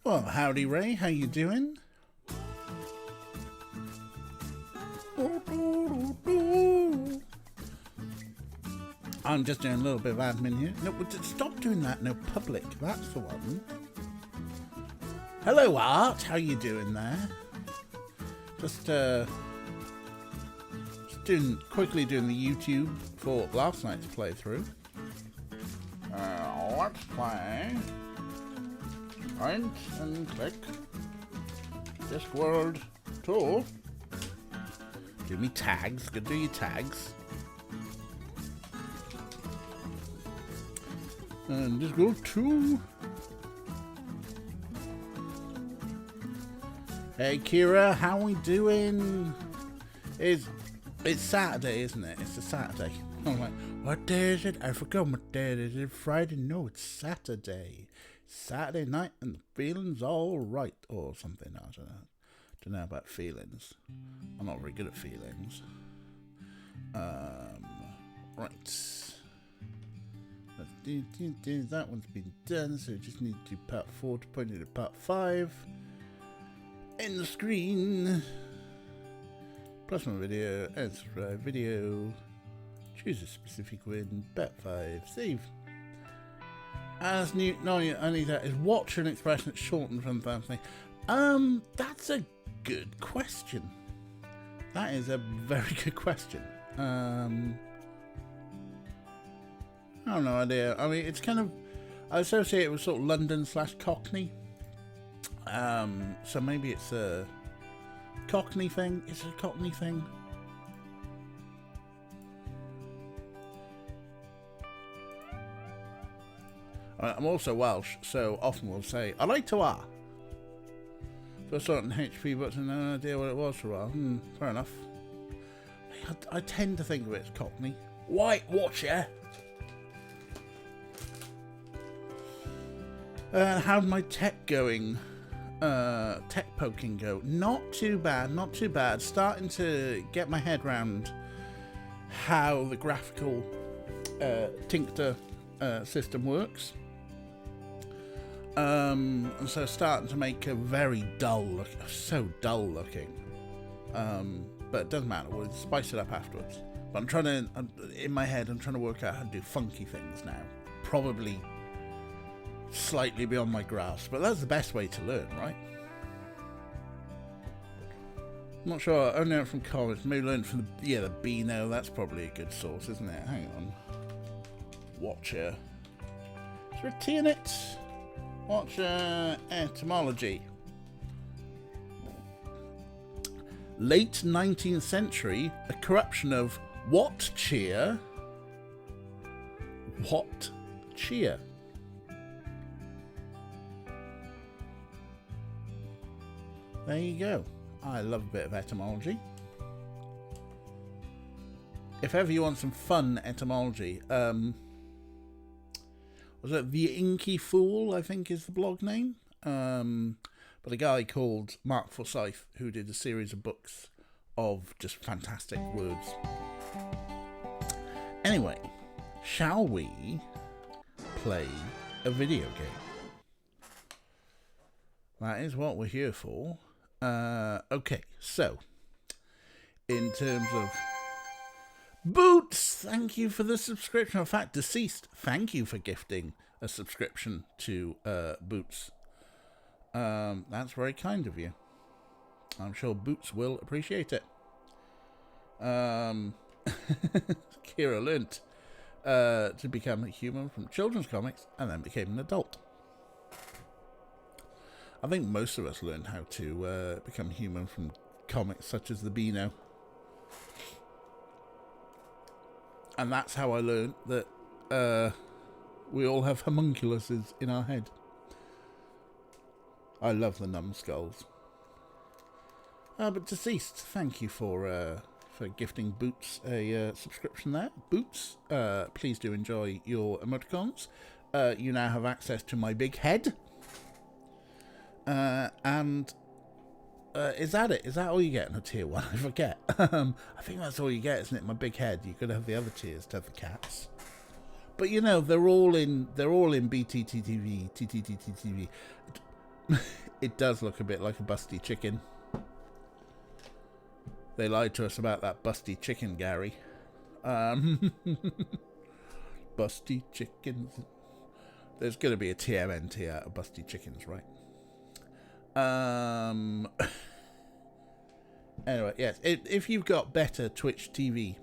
Well, howdy Ray, how you doing? I'm just doing a little bit of admin here. No, stop doing that. No, public. That's the one. Hello, Art. How you doing there? Just quickly doing the YouTube for last night's playthrough. Let's play. Point and click. Discworld 2. Do me tags. Go do your tags. And just go to. Hey Kira, how we doing? It's Saturday, isn't it? It's a Saturday. I'm like, what day is it? I forgot what day it is. Is it Friday? No, it's Saturday. Saturday night and the feeling's all right, or something. I don't know about feelings. I'm not very good at feelings. Right. That one's been done, so we just need to do part 4 to point it to part 5. End the screen. Plus one video, and subscribe video. Choose a specific win, bet 5, save. As new, no, I need that is watch an expression that's shortened from something. That's a good question. That is a very good question. I have no idea. I mean, it's kind of, I associate it with sort of London / Cockney. So maybe it's a Cockney thing. Is it a Cockney thing? I'm also Welsh, so often we'll say, I like to are. For a certain HP, but no idea what it was for a while. Fair enough. I tend to think of it as Cockney. White Watcher. How'd my tech going? Tech poking go? Not too bad, not too bad. Starting to get my head round how the graphical Tinctor system works. And so starting to make a very dull look, so dull looking. But it doesn't matter, we'll spice it up afterwards. But in my head, I'm trying to work out how to do funky things now. Probably slightly beyond my grasp, but that's the best way to learn, right? I'm not sure, I only learned from college, maybe learned from the Beano, that's probably a good source, isn't it? Hang on. Watcher. Is there a T in it? Watcher etymology. Late 19th century, a corruption of what cheer? What cheer? There you go. I love a bit of etymology. If ever you want some fun etymology, was it The Inky Fool, I think is the blog name? But a guy called Mark Forsyth who did a series of books of just fantastic words. Anyway, shall we play a video game? That is what we're here for. Okay, so in terms of Boots, thank you for the subscription. In fact, Deceased, thank you for gifting a subscription to Boots. That's very kind of you. I'm sure Boots will appreciate it. Kira learnt to become a human from children's comics and then became an adult. I think most of us learned how to become human from comics such as the Beano. And that's how I learned that we all have homunculuses in our head. I love the numbskulls. But Deceased, thank you for gifting Boots a subscription there. Boots, please do enjoy your emoticons. You now have access to my big head. And is that it? Is that all you get in a tier 1? I forget. I think that's all you get, isn't it? My big head. You could have the other tiers to have the cats. But you know, they're all in BTTTV, TTTTV. it does look a bit like a busty chicken. They lied to us about that busty chicken, Gary. Busty chickens. There's going to be a TMNT out of busty chickens, right? Anyway, yes. If you've got better Twitch TV,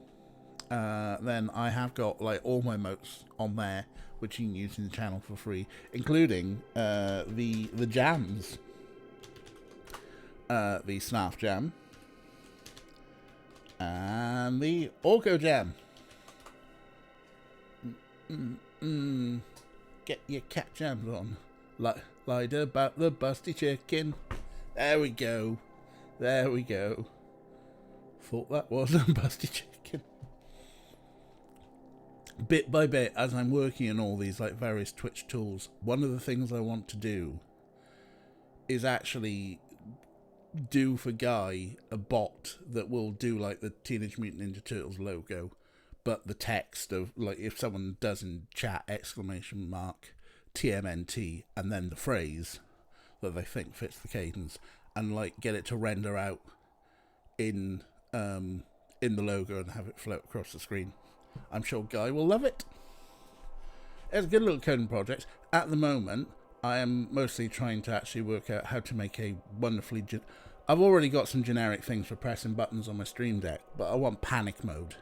then I have got like all my emotes on there, which you can use in the channel for free, including the jams, the Snarf Jam, and the Orko Jam. Get your cat jams on. Lied about the busty chicken. There we go. There we go. Thought that was a busty chicken. Bit by bit, as I'm working on all these like various Twitch tools, one of the things I want to do is actually do for Guy a bot that will do like the Teenage Mutant Ninja Turtles logo, but the text of like if someone does in chat exclamation mark TMNT and then the phrase that they think fits the cadence, and like get it to render out in the logo and have it float across the screen. I'm sure Guy will love it. It's a good little coding project. At the moment, I am mostly trying to actually work out how to make a wonderfully... I've already got some generic things for pressing buttons on my Stream Deck, but I want panic mode.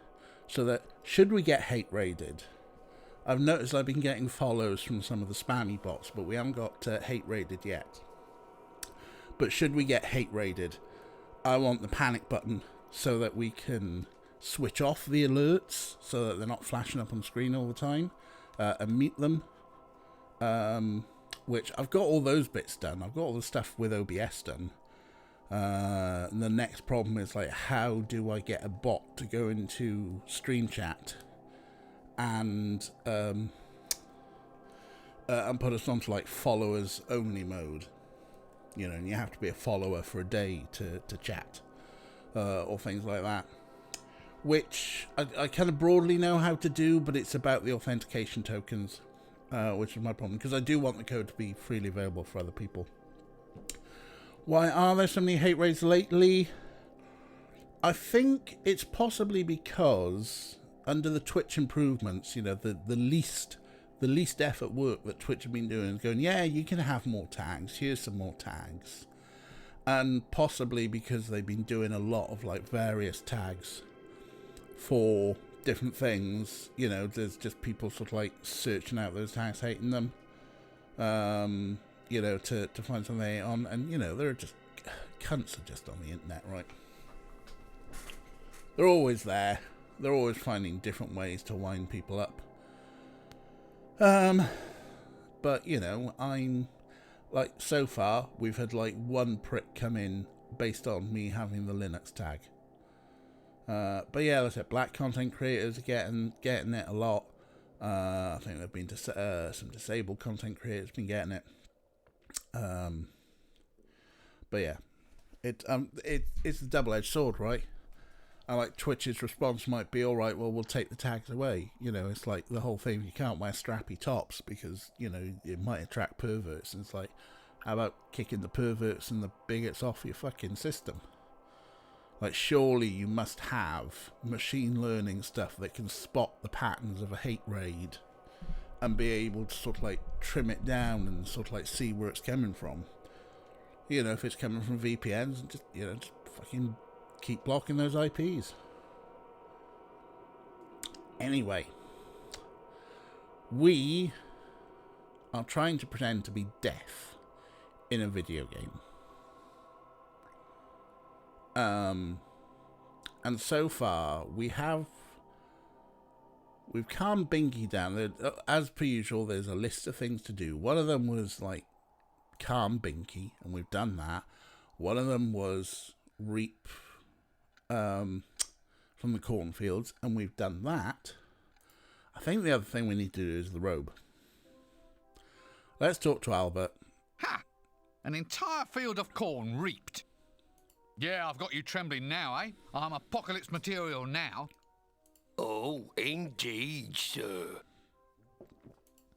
So that, should we get hate raided... I've noticed I've been getting follows from some of the spammy bots, but we haven't got hate raided yet. But should we get hate raided, I want the panic button so that we can switch off the alerts so that they're not flashing up on screen all the time, and mute them. Which I've got all those bits done. I've got all the stuff with OBS done. And the next problem is like, how do I get a bot to go into Stream Chat and put us onto like followers only mode? You know, and you have to be a follower for a day to chat, or things like that. Which I kind of broadly know how to do, but it's about the authentication tokens, which is my problem, because I do want the code to be freely available for other people. Why are there so many hate raids lately? I think it's possibly because under the Twitch improvements, you know, the least effort work that Twitch have been doing is going, yeah, you can have more tags, here's some more tags. And possibly because they've been doing a lot of like various tags for different things, you know, there's just people sort of like searching out those tags, hating them, you know, to find something they hate on. And, you know, they're just, cunts are just on the internet, right? They're always there. They're always finding different ways to wind people up. But, you know, I'm, like, so far, we've had, like, one prick come in based on me having the Linux tag. But yeah, like I said, black content creators are getting it a lot. I think there've been some disabled content creators been getting it. But yeah, it's a double-edged sword, right? And like Twitch's response might be, all right, well, we'll take the tags away. You know, it's like the whole thing. You can't wear strappy tops because, you know, it might attract perverts. And it's like, how about kicking the perverts and the bigots off your fucking system? Like, surely you must have machine learning stuff that can spot the patterns of a hate raid and be able to sort of like trim it down and sort of like see where it's coming from. You know, if it's coming from VPNs, just, you know, just fucking keep blocking those IPs. Anyway, we are trying to pretend to be deaf in a video game. And so far we've calmed Binky down. As per usual, there's a list of things to do. One of them was like calm Binky, and we've done that. One of them was reap from the cornfields, and we've done that. I think the other thing we need to do is the robe. Let's talk to Albert. Ha! An entire field of corn reaped. Yeah, I've got you trembling now, eh? I'm apocalypse material now. Oh, indeed, sir.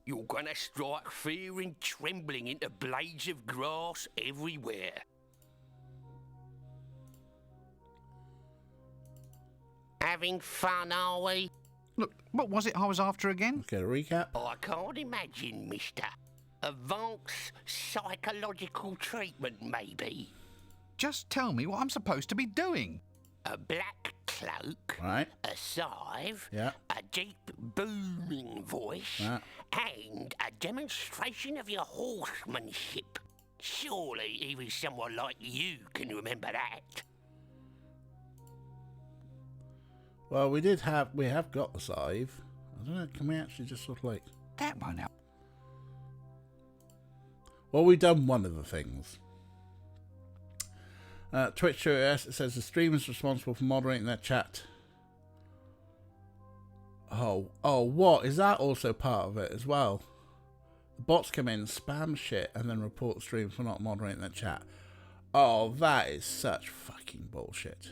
You're gonna strike fear and trembling into blades of grass everywhere. Having fun, are we? Look, what was it I was after again? Let's get a recap. I can't imagine, mister. Advanced psychological treatment, maybe. Just tell me what I'm supposed to be doing. A black cloak, Right. a scythe, Yeah. a deep booming voice, Yeah. and a demonstration of your horsemanship. Surely even someone like you can remember that. Well, we have got the scythe. I don't know, can we actually just sort of like... That won't help. Well, we've done one of the things. Twitch it says the stream is responsible for moderating their chat. Oh, what? Is that also part of it as well? The bots come in, spam shit, and then report the stream for not moderating their chat. Oh, that is such fucking bullshit.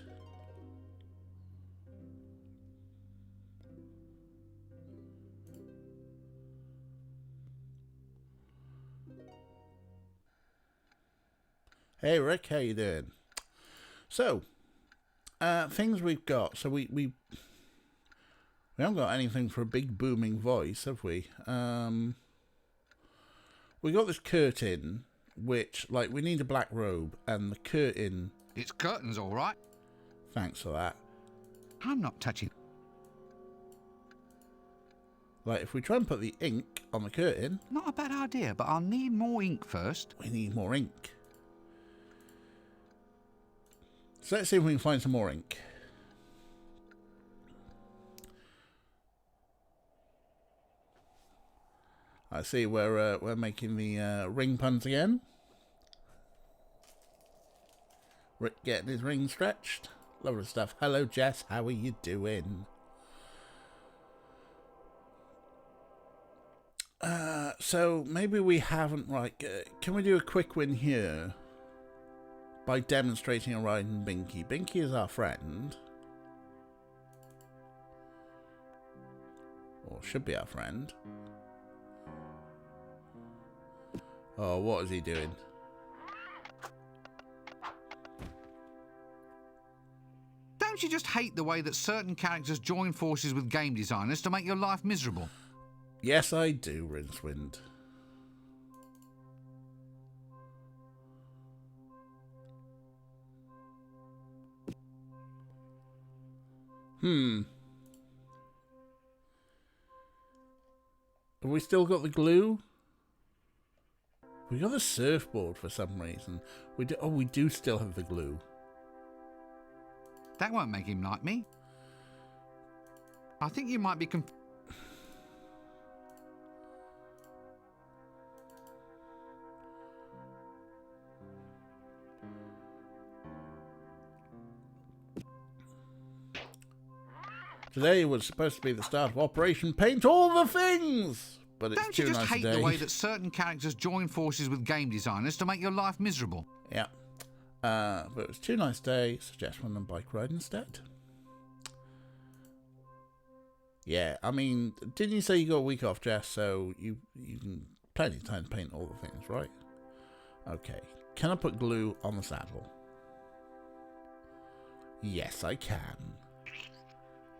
Hey Rick, how you doing? So, things we've got. So we haven't got anything for a big booming voice, have we? We got this curtain, which, like, we need a black robe, and the curtain... It's curtains, all right. Thanks for that. I'm not touching. Like, if we try and put the ink on the curtain... Not a bad idea, but I'll need more ink first. We need more ink. So let's see if we can find some more ink. I see we're making the ring puns again. Rick getting his ring stretched. Lovely stuff. Hello Jess, how are you doing? So maybe we haven't, right, can we do a quick win here? By demonstrating a ride in Binky. Binky is our friend. Or should be our friend. Oh, what is he doing? Don't you just hate the way that certain characters join forces with game designers to make your life miserable? Yes, I do, Rincewind. Have we still got the glue? We got the surfboard for some reason. We do still have the glue. That won't make him like me. I think you might be Today was supposed to be the start of Operation Paint All the Things, but it's Don't too you just nice hate a day. the way that certain characters join forces with game designers to make your life miserable? Yeah. But it was too nice a day. Suggest one on bike ride instead. Yeah, I mean, didn't you say you got a week off, Jess? So you can plenty of time to paint all the things, right? Okay. Can I put glue on the saddle? Yes, I can.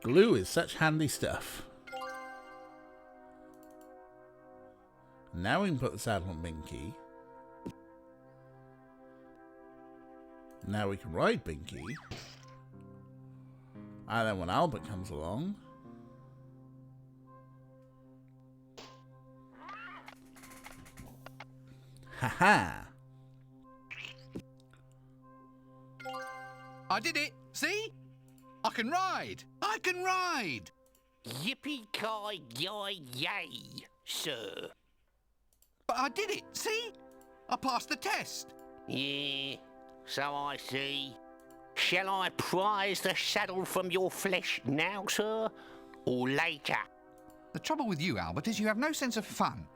Glue is such handy stuff. Now we can put the saddle on Binky. Now we can ride Binky. And then when Albert comes along... Haha! I did it! See? I can ride! I can ride! Yippee-ki-yay, sir. But I did it! See? I passed the test! Yeah, so I see. Shall I prize the saddle from your flesh now, sir? Or later? The trouble with you, Albert, is you have no sense of fun.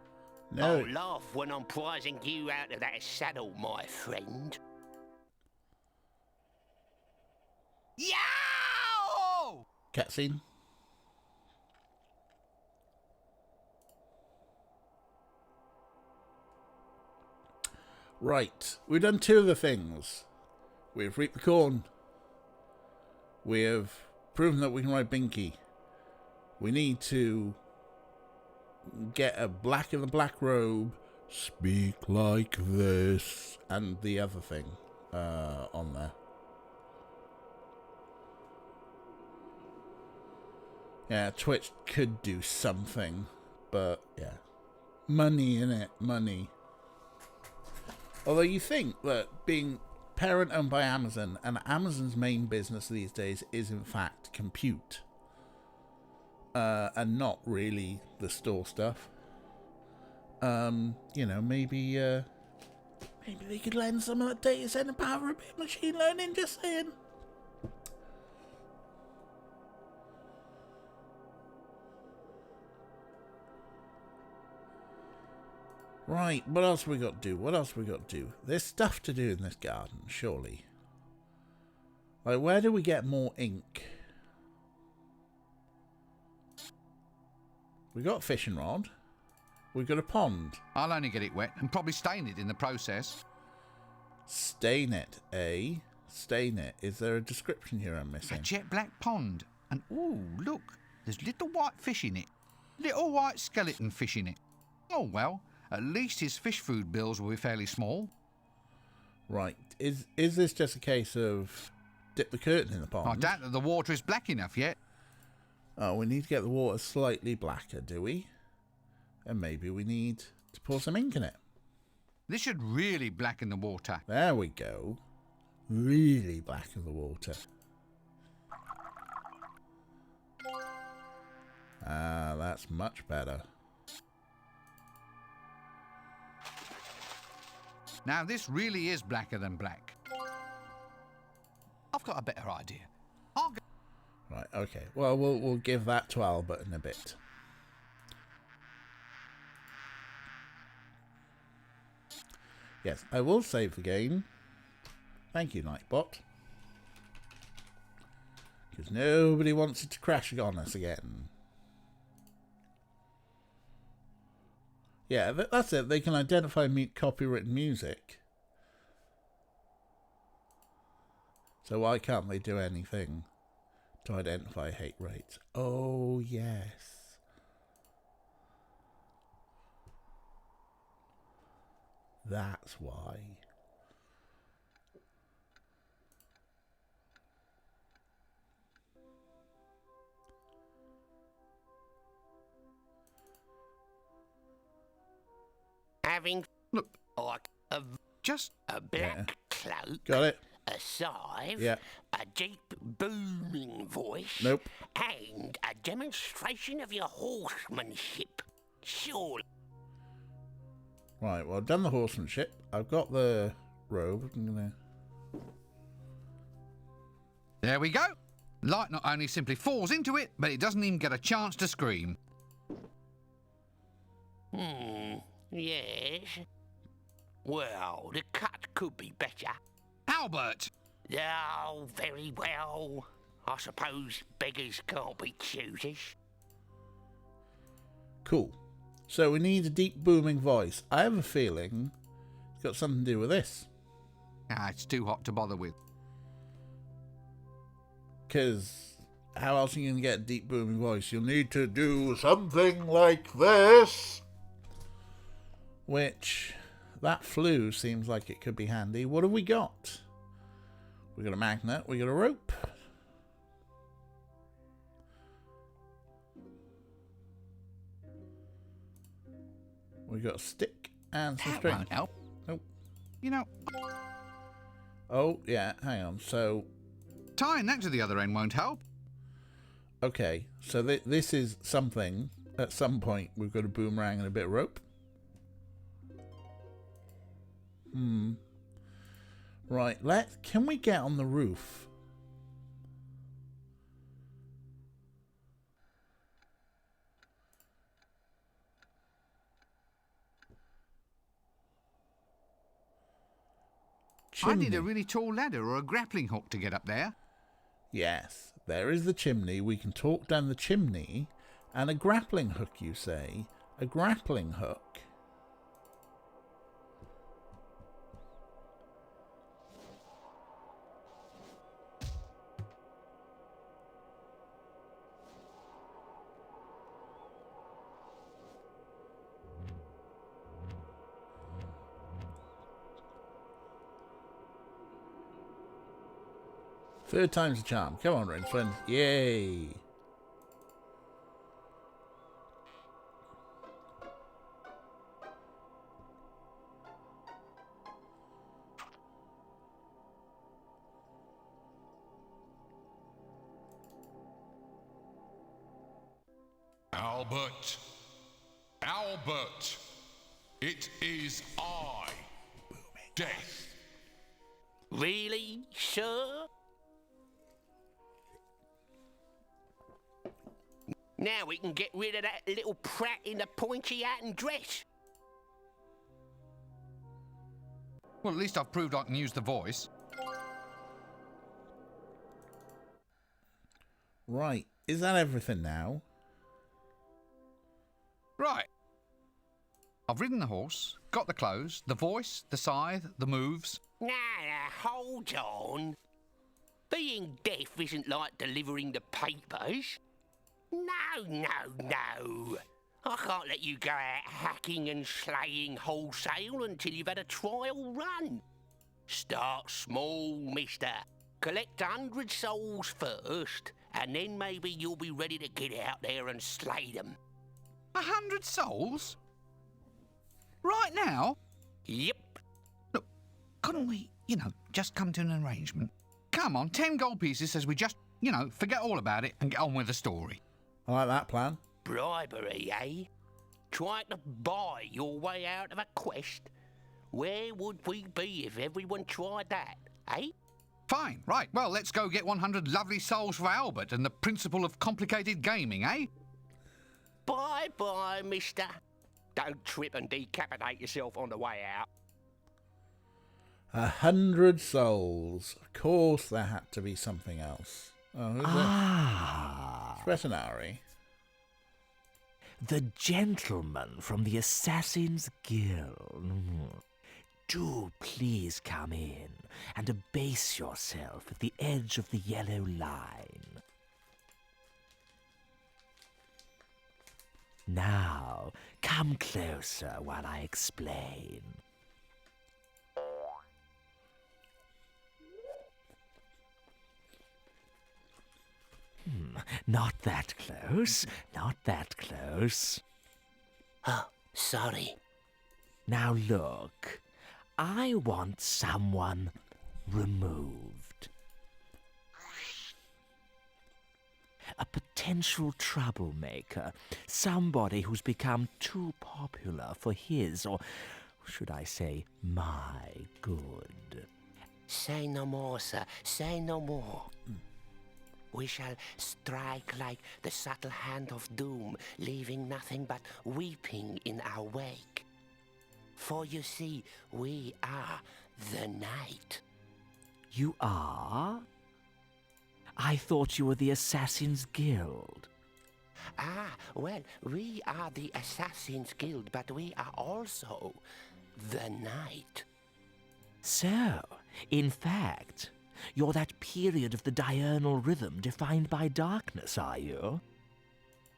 No. I'll laugh when I'm prizing you out of that saddle, my friend. Yow! Cutscene. Right, we've done 2 of the things. We've reaped the corn. We have proven that we can ride Binky. We need to get a black in the black robe, speak like this, and the other thing on there. Yeah, Twitch could do something, but yeah. Money, innit? Money. Although you think that being parent owned by Amazon, and Amazon's main business these days is in fact compute. And not really the store stuff. You know, maybe they could lend some of that data center power a bit of machine learning, just saying. Right, what else we got to do? What else we got to do? There's stuff to do in this garden, surely. Like, where do we get more ink? We got a fishing rod. We got a pond. I'll only get it wet and probably stain it in the process. Stain it, eh? Stain it. Is there a description here I'm A missing? jet black pond. And, ooh, look, there's little white fish in it. Little white skeleton fish in it. Oh, well, at least his fish food bills will be fairly small. Right. Is this just a case of dip the curtain in the pond? I doubt that the water is black enough yet. Oh, we need to get the water slightly blacker, do we? And maybe we need to pour some ink in it. This should really blacken the water. There we go. Really blacken the water. Ah, that's much better. Now, this really is blacker than black. I've got a better idea. I'll go... Right, okay. Well, we'll give that to Albert in a bit. Yes, I will save the game. Thank you, Nightbot. Because nobody wants it to crash on us again. Yeah, that's it. They can identify copywritten music. So why can't they do anything to identify hate rates? Oh, yes. That's why. Having Look, like a just... black cloak, Got it? a scythe, Yeah. a deep booming voice, Nope. and a demonstration of your horsemanship. Sure. Right, well, I've done the horsemanship. I've got the robe. I'm gonna... There we go. Light not only simply falls into it, but it doesn't even get a chance to scream. Yes. Well, the cut could be better. Albert! Oh, very well. I suppose beggars can't be choosers. Cool. So we need a deep booming voice. I have a feeling it's got something to do with this. Ah, it's too hot to bother with. Because how else are you going to get a deep booming voice? You'll need to do something like this. Which, that flue seems like it could be handy. What have we got? We got a magnet. We got a rope. We got a stick and some That string. won't help. Nope. You know, Oh, yeah, hang on. So, tying that to the other end won't help. okay. So this is something. At some point, we've got a boomerang and a bit of rope. Right, can we get on the roof? I need Chimney. a really tall ladder or a grappling hook to get up there. Yes, there is the chimney. We can talk down the chimney. And a grappling hook, you say? A grappling hook? Third time's a charm. Come on, Rincewind. Yay. Albert. Albert. It is I. Death. Really, sir? Now we can get rid of that little prat in the pointy hat and dress. Well, at least I've proved I can use the voice. Right. Is that everything now? Right. I've ridden the horse, got the clothes, the voice, the scythe, the moves. Now, hold on. Being deaf isn't like delivering the papers. No. I can't let you go out hacking and slaying wholesale until you've had a trial run. Start small, mister. Collect 100 souls first, and then maybe you'll be ready to get out there and slay them. 100 souls? Right now? Yep. Look, couldn't we, just come to an arrangement? Come on, 10 gold pieces says we just, forget all about it and get on with the story. I like that plan. Bribery, eh? Trying to buy your way out of a quest? Where would we be if everyone tried that, eh? Fine, right, well, let's go get 100 lovely souls for Albert and the principle of complicated gaming, eh? Bye-bye, mister. Don't trip and decapitate yourself on the way out. 100 souls. Of course there had to be something else. Oh, who's Ah, that? It's Retinari. the gentleman from the Assassin's Guild. Do please come in and abase yourself at the edge of the yellow line. Now, come closer while I explain. Not that close, not that close. Oh, sorry. Now look, I want someone removed. A potential troublemaker, somebody who's become too popular for his, or should I say, my good. Say no more, sir. Say no more. We shall strike like the subtle hand of doom, leaving nothing but weeping in our wake. For you see, we are the night. You are? I thought you were the Assassin's Guild. Ah, well, we are the Assassin's Guild, but we are also the night. So, in fact, you're that period of the diurnal rhythm defined by darkness, are you?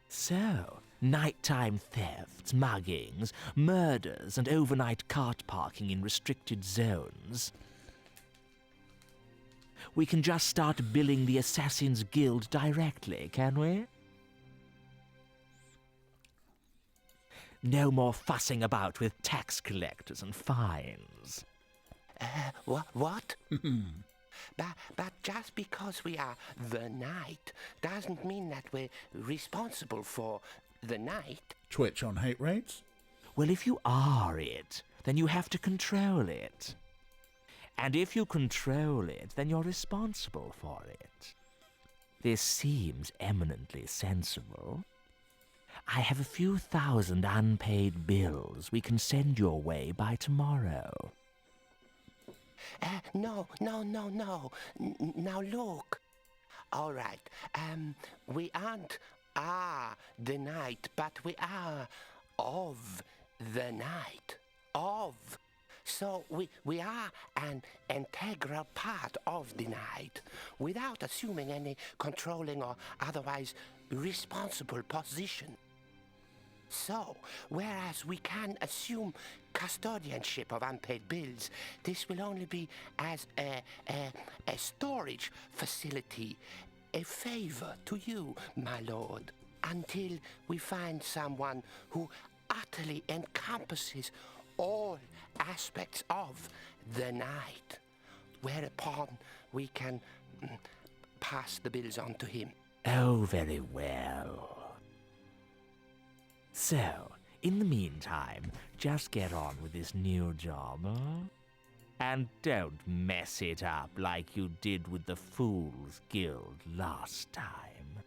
So, nighttime thefts, muggings, murders, and overnight cart parking in restricted zones. We can just start billing the Assassin's Guild directly, can we? No more fussing about with tax collectors and fines. What? But just because we are the night doesn't mean that we're responsible for the night. Twitch on hate rates. Well, if you are it, then you have to control it. And if you control it, then you're responsible for it. This seems eminently sensible. I have a few thousand unpaid bills we can send your way by tomorrow. No. Now look. All right. We aren't the night, but we are of the night. Of. So we are an integral part of the night, without assuming any controlling or otherwise responsible position. So, whereas we can assume custodianship of unpaid bills. This will only be as a storage facility, a favor to you, my lord, until we find someone who utterly encompasses all aspects of the night, whereupon we can pass the bills on to him. Oh, very well. So, in the meantime, just get on with this new job, huh? And don't mess it up like you did with the Fool's Guild last time.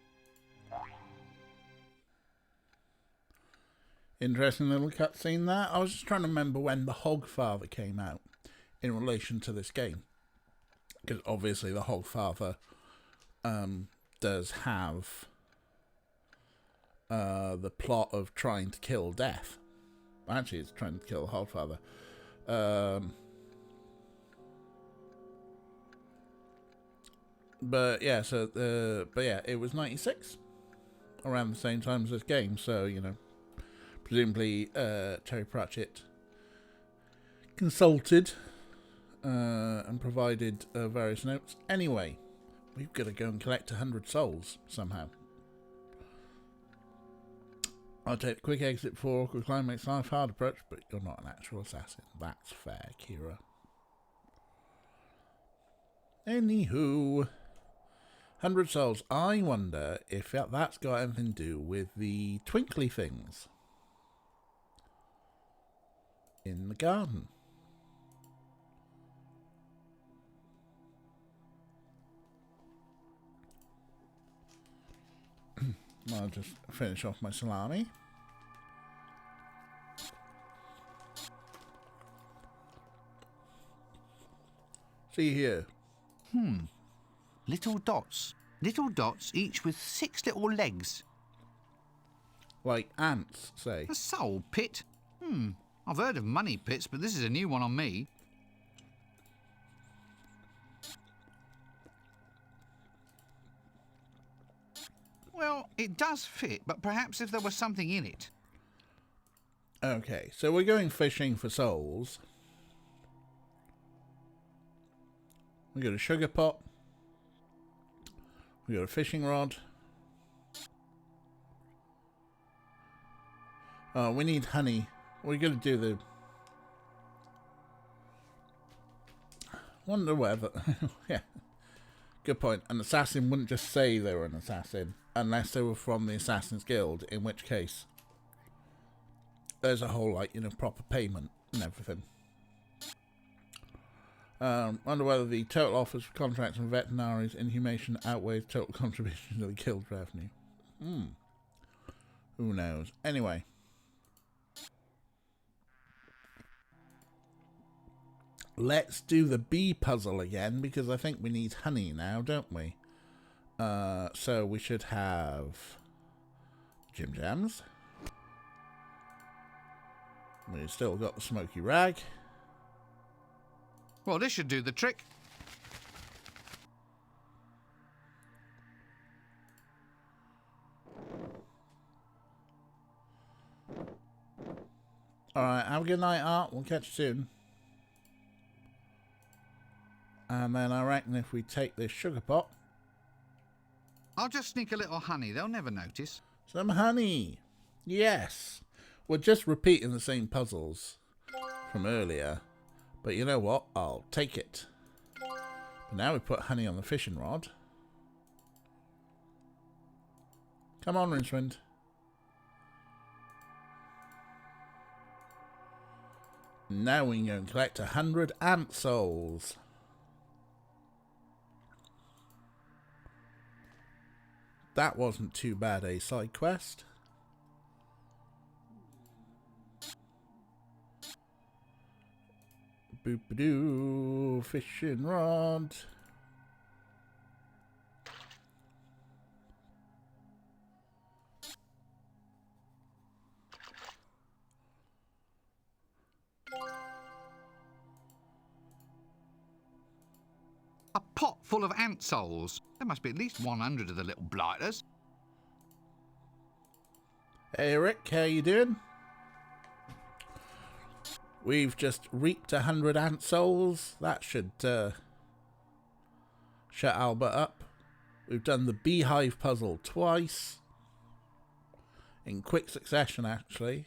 Interesting little cutscene there. I was just trying to remember when the Hogfather came out in relation to this game. Because obviously the Hogfather does have the plot of trying to kill Death. Actually, it's trying to kill the Hogfather. But yeah, it was 96, around the same time as this game. So you know, presumably Terry Pratchett consulted and provided various notes. Anyway, we've got to go and collect 100 souls somehow. I'll take the quick exit for awkward climb makes life hard approach, but you're not an actual assassin. That's fair, Kira. Anywho, 100 souls. I wonder if that's got anything to do with the twinkly things in the garden. I'll just finish off my salami. See here. Little dots. Little dots, each with 6 little legs. Like ants, say. A soul pit? I've heard of money pits, but this is a new one on me. Well, it does fit, but perhaps if there was something in it. Okay, so we're going fishing for souls. We got a sugar pot. We got a fishing rod. We need honey. We're going to do the... Wonder whether... yeah. Good point. An assassin wouldn't just say they were an assassin unless they were from the Assassin's Guild, in which case there's a whole, like, you know, proper payment and everything. Wonder whether the total offers for contracts from veterinaries inhumation outweighs total contribution to the guild revenue. Who knows? Anyway. Let's do the bee puzzle again, because I think we need honey now, don't we? So we should have Jim Jams. We've still got the smoky rag. Well, this should do the trick. Alright, have a good night, Art. We'll catch you soon. And then I reckon if we take this sugar pot... I'll just sneak a little honey. They'll never notice. Some honey! Yes! We're just repeating the same puzzles from earlier. But you know what? I'll take it. But now we put honey on the fishing rod. Come on, Rincewind. Now we can go and collect 100 ant souls. That wasn't too bad a side quest. Boop-a-doo, fishing rod. A pot full of ant souls. There must be at least 100 of the little blighters. Hey Rick, how you doing? We've just reaped 100 ant souls. That should shut Albert up. We've done the beehive puzzle twice. In quick succession, actually.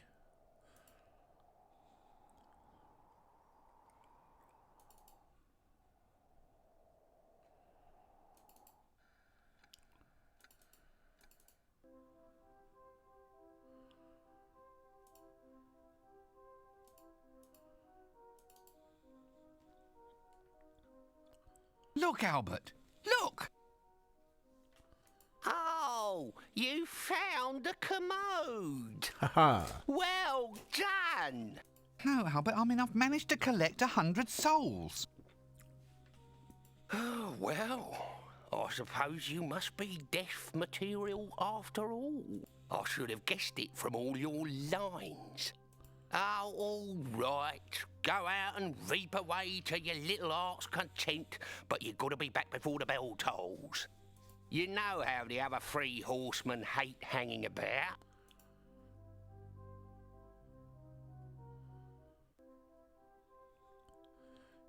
Look, Albert. Look! Oh, you found the commode. Haha. Well done. No, Albert, I mean, I've managed to collect 100 souls. Oh, well, I suppose you must be deaf material after all. I should have guessed it from all your lines. Oh, all right. Go out and reap away to your little heart's content, but you've got to be back before the bell tolls. You know how the other 3 horsemen hate hanging about.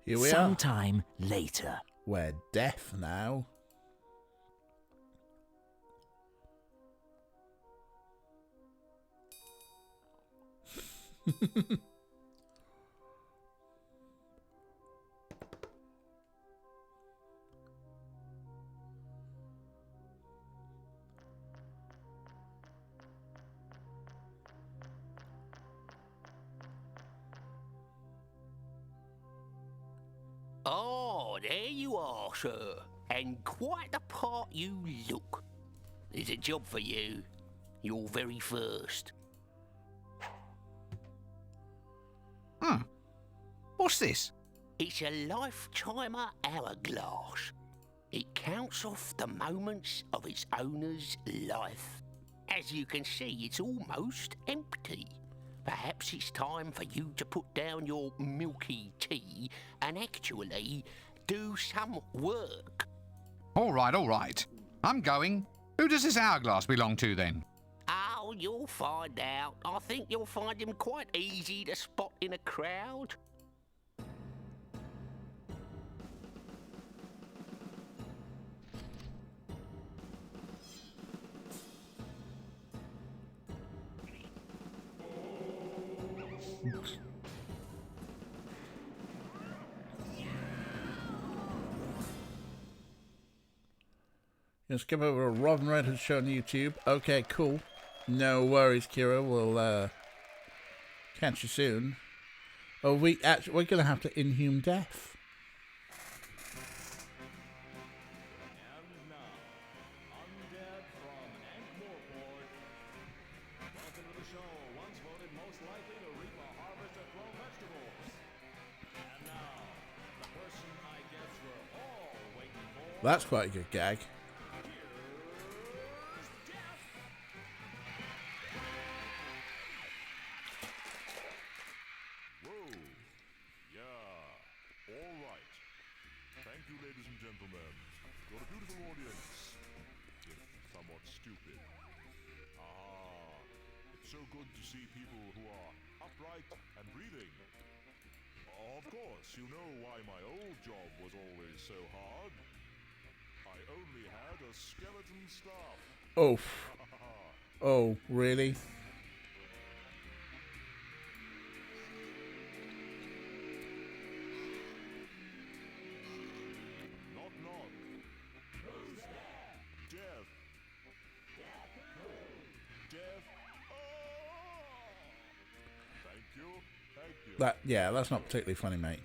Here we are. Sometime later. We're deaf now. Oh, there you are, sir. And quite the part you look. There's a job for you. Your very first. What's this? It's a lifetimer hourglass. It counts off the moments of its owner's life. As you can see, it's almost empty. Perhaps it's time for you to put down your milky tea and actually do some work. All right. I'm going. Who does this hourglass belong to, then? Oh, you'll find out. I think you'll find him quite easy to spot in a crowd. Just skip over to Robin Red has shown YouTube. Okay, cool. No worries, Kira. We'll catch you soon. Oh, we're gonna have to inhume death. And now, undead from Ankh-Morport. Welcome to the show, once voted most likely to reap a harvest of 12 vegetables. And now, the person I guess we're all waiting for. That's quite a good gag. Ladies and gentlemen, you're a beautiful audience, if somewhat stupid. It's so good to see people who are upright and breathing. Of course, you know why my old job was always so hard. I only had a skeleton staff. Oh. Oh, really? That's not particularly funny, mate.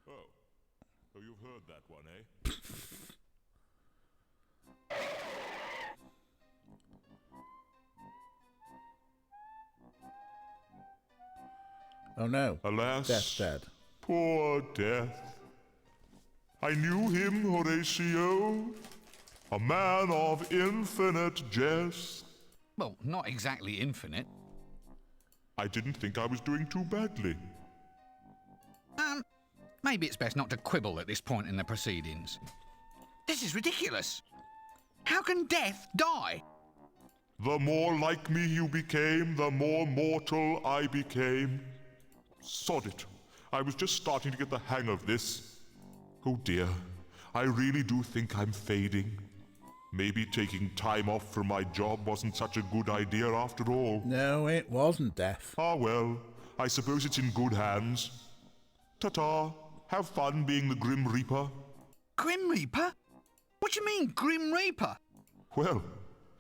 Oh, you've heard that one, eh? Oh no. Alas, Death's dead. Poor Death. I knew him, Horatio, a man of infinite jest. Well, not exactly infinite. I didn't think I was doing too badly. maybe it's best not to quibble at this point in the proceedings. This is ridiculous. How can death die? The more like me you became, the more mortal I became. Sod it. I was just starting to get the hang of this. Oh dear, I really do think I'm fading. Maybe taking time off from my job wasn't such a good idea after all. No, it wasn't Death. Ah well, I suppose it's in good hands. Ta-ta. Have fun being the Grim Reaper. Grim Reaper? What do you mean, Grim Reaper? Well,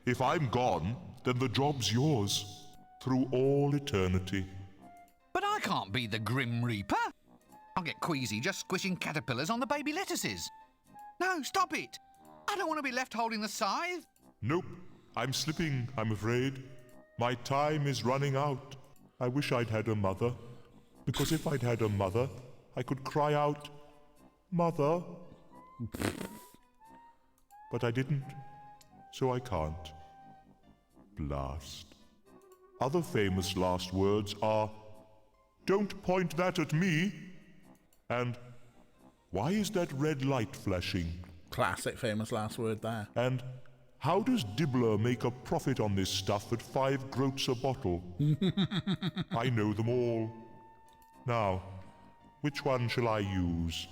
if I'm gone, then the job's yours. Through all eternity. But I can't be the Grim Reaper. I'll get queasy just squishing caterpillars on the baby lettuces. No, stop it. I don't want to be left holding the scythe. Nope. I'm slipping, I'm afraid. My time is running out. I wish I'd had a mother. Because if I'd had a mother, I could cry out, Mother. But I didn't, so I can't. Blast. Other famous last words are, Don't point that at me. And, Why is that red light flashing? Classic famous last word there. And, How does Dibbler make a profit on this stuff at 5 groats a bottle? I know them all. Now, which one shall I use?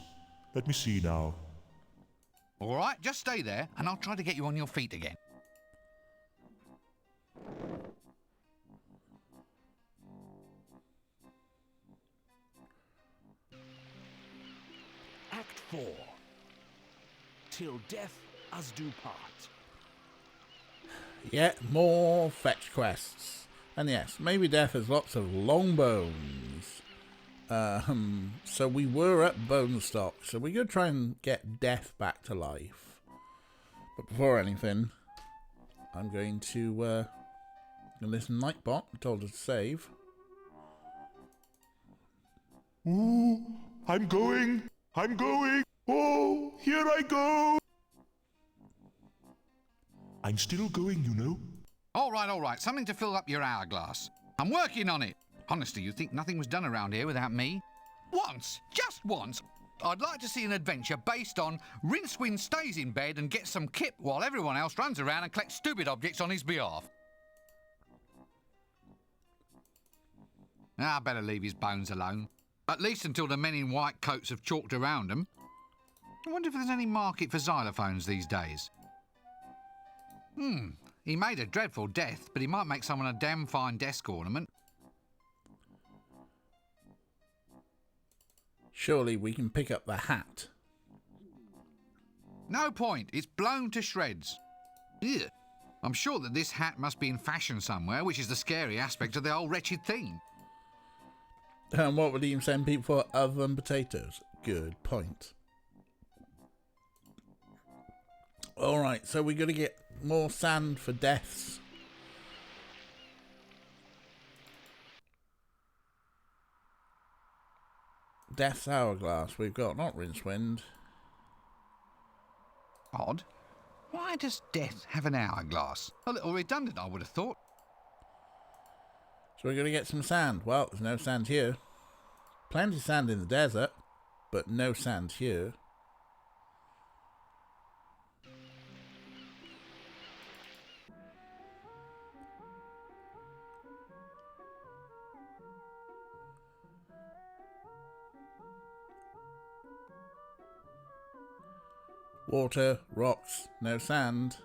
Let me see now. All right, just stay there, and I'll try to get you on your feet again. Act 4. Till death us do part. Yet more fetch quests. And yes, maybe Death has lots of long bones. So we were at Bone Stock, so we're going to try and get Death back to life. But before anything, I'm going to listen to Nightbot, told us to save. Ooh, I'm going! Oh, here I go! I'm still going, you know. All right, something to fill up your hourglass. I'm working on it. Honestly, you think nothing was done around here without me? Once, just once, I'd like to see an adventure based on Rincewind stays in bed and gets some kip while everyone else runs around and collects stupid objects on his behalf. I better leave his bones alone. At least until the men in white coats have chalked around them. I wonder if there's any market for xylophones these days. He made a dreadful death, but he might make someone a damn fine desk ornament. Surely we can pick up the hat. No point, it's blown to shreds. Ugh. I'm sure that this hat must be in fashion somewhere, which is the scary aspect of the whole wretched thing. And what would he send people for other than potatoes? Good point. Alright, so we're going to get more sand for deaths. Death's hourglass we've got, not Rincewind. Odd. Why does death have an hourglass? A little redundant, I would have thought. So we're going to get some sand. Well, there's no sand here. Plenty of sand in the desert, but no sand here. Water, rocks, no sand.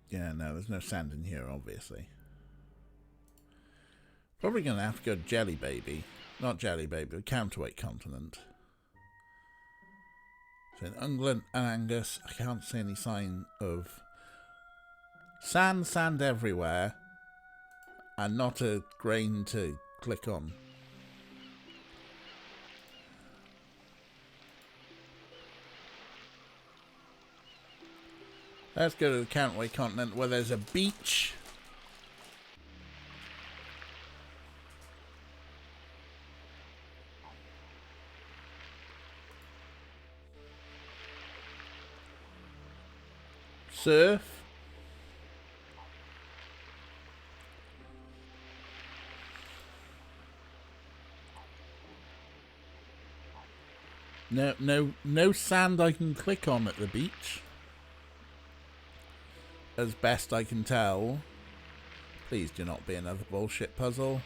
Yeah, no, there's no sand in here, obviously. Probably going to have to go to Jelly Baby. Not Jelly Baby, but Counterweight Continent. So in England and Angus, I can't see any sign of sand everywhere, and not a grain to click on. Let's go to the Counterweight Continent where there's a beach. Surf. No sand I can click on at the beach. As best I can tell. Please do not be another bullshit puzzle.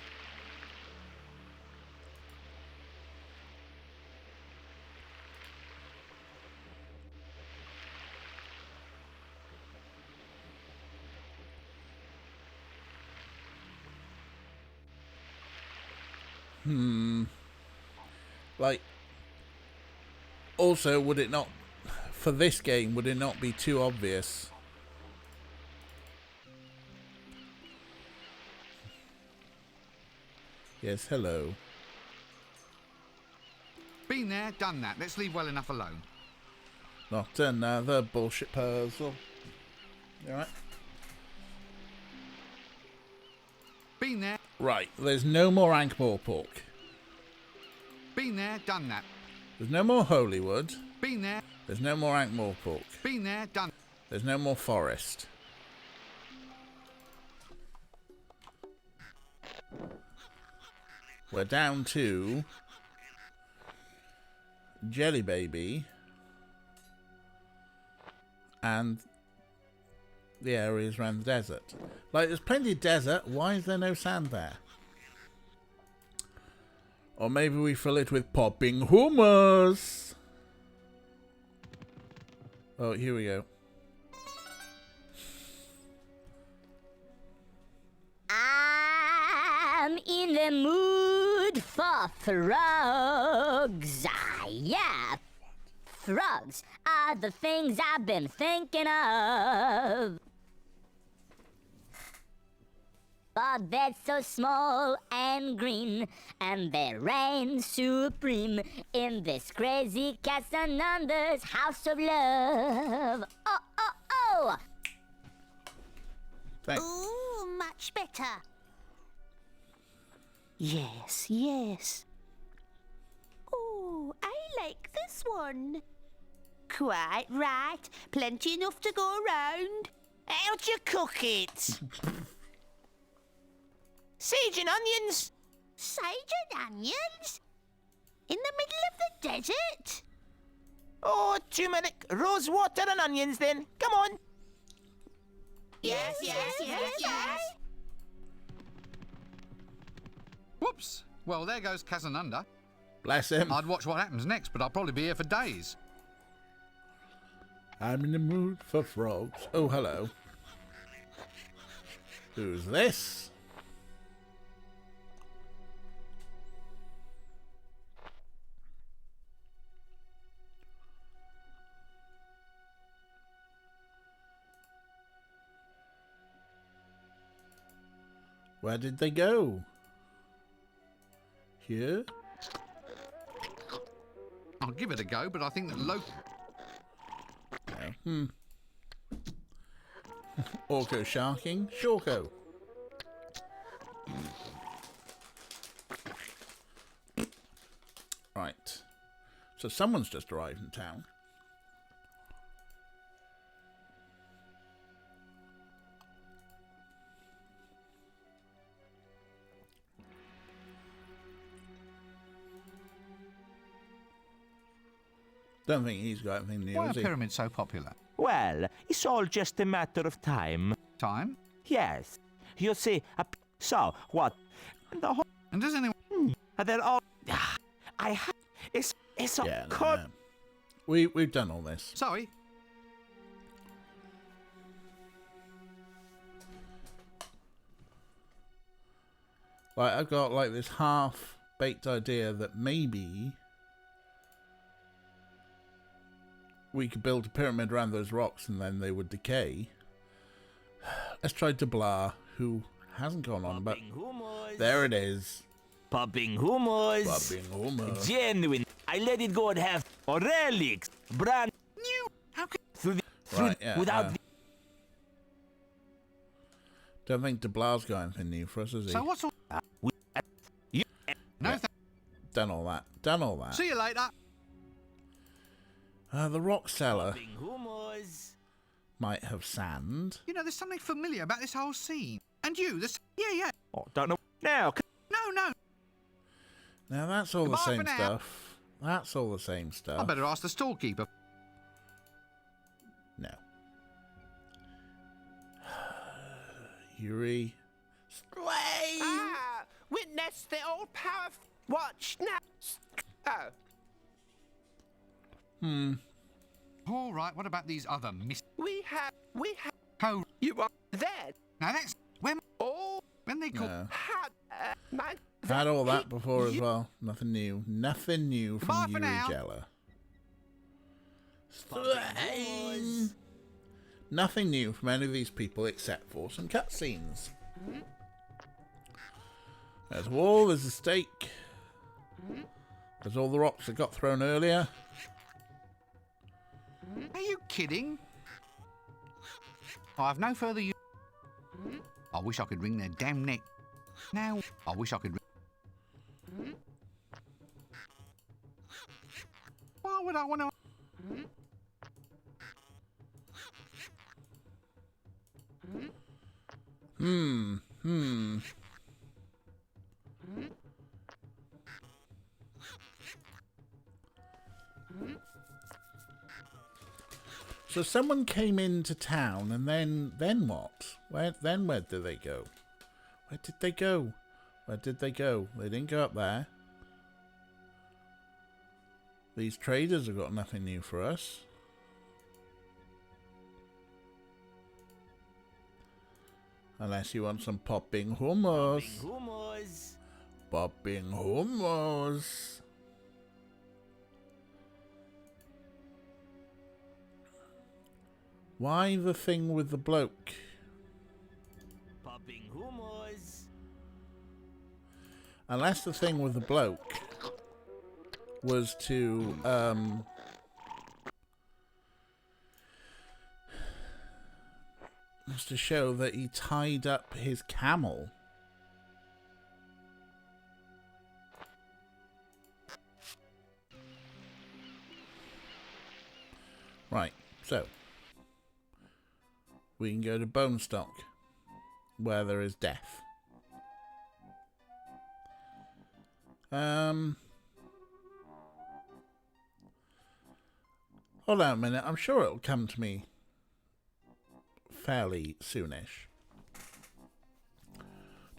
Like, also, would it not, for this game, would it not be too obvious? Yes, hello. Been there, done that. Let's leave well enough alone. Not another bullshit puzzle. You alright? Been there, Right, there's no more Ankh-Morpork. been there, done that. There's no more Holywood. Been there, There's no more Ankh-Morpork. been there, done. There's no more Forest. We're down to Jelly Baby and the areas around the desert. Like, there's plenty of desert. Why is there no sand there? Or maybe we fill it with popping hummus. Oh, here we go. I'm in the mood for frogs. Ah, yeah. Frogs are the things I've been thinking of. But they're so small and green, and they reign supreme in this crazy Casanander's house of love. Oh, oh, oh! Thanks. Ooh, much better. Yes, yes. Oh, I like this one. Quite right. Plenty enough to go around. How'd you cook it? Sage and onions. Sage and onions? In the middle of the desert? Oh, turmeric, rose water and onions then. Come on. Yes, yes. Whoops. Well, there goes Casanunda. Bless him. I'd watch what happens next, but I'll probably be here for days. I'm in the mood for frogs. Oh, hello. Who's this? Where did they go? Here? I'll give it a go, but I think that local... No. Orco sharking? Shorko. Right. So someone's just arrived in town. Don't think he's got anything new, Why are has he? pyramids so popular? Well, it's all just a matter of time. Time? Yes. You see, so what? The whole. And does anyone... They're all. It's all. Yeah, no. We've done all this. Sorry. Like, I've got like this half-baked idea that maybe we could build a pyramid around those rocks and then they would decay. Let's try Deblar, who hasn't gone on, but there it is. Popping hummus. Popping hummus. Genuine. I let it go and have relics. Brand new. How can... Right, yeah, without the... Don't think Deblar's got anything new for us, has he? So what's all... No, Yeah. Done all that. Done all that. see you later. The rock cellar Popping hummus. might have sand. You know, there's something familiar about this whole scene. And you, this... Yeah. Oh, don't know. Now, No. Now that's all the Goodbye same for now. stuff. That's all the same stuff. I better ask the storekeeper. No. Yuri. Stray! Ah, witness the all powerful. Watch now. Oh, All right, what about these other miss... we have. Oh, You are there. now that's... Oh, When they call... No. had man. Had all that before as well. Nothing new. Nothing new Bye from for Yuri now. Jella. Stray! Nothing new from any of these people except for some cutscenes. There's a wall, there's a stake. There's all the rocks that got thrown earlier. Are you kidding? I have no further use. I wish I could wring their damn neck. Now, I wish I could... Why would I want to... So someone came into town and then what? Where did they go? Where did they go? Where did they go? They didn't go up there. These traders have got nothing new for us. Unless you want some popping hummus. Hummus. Popping hummus. Why the thing with the bloke? Popping hummus. Unless the thing with the bloke was to show that he tied up his camel. Right, so we can go to Bonestock, where there is death. Hold on a minute, I'm sure it'll come to me fairly soonish.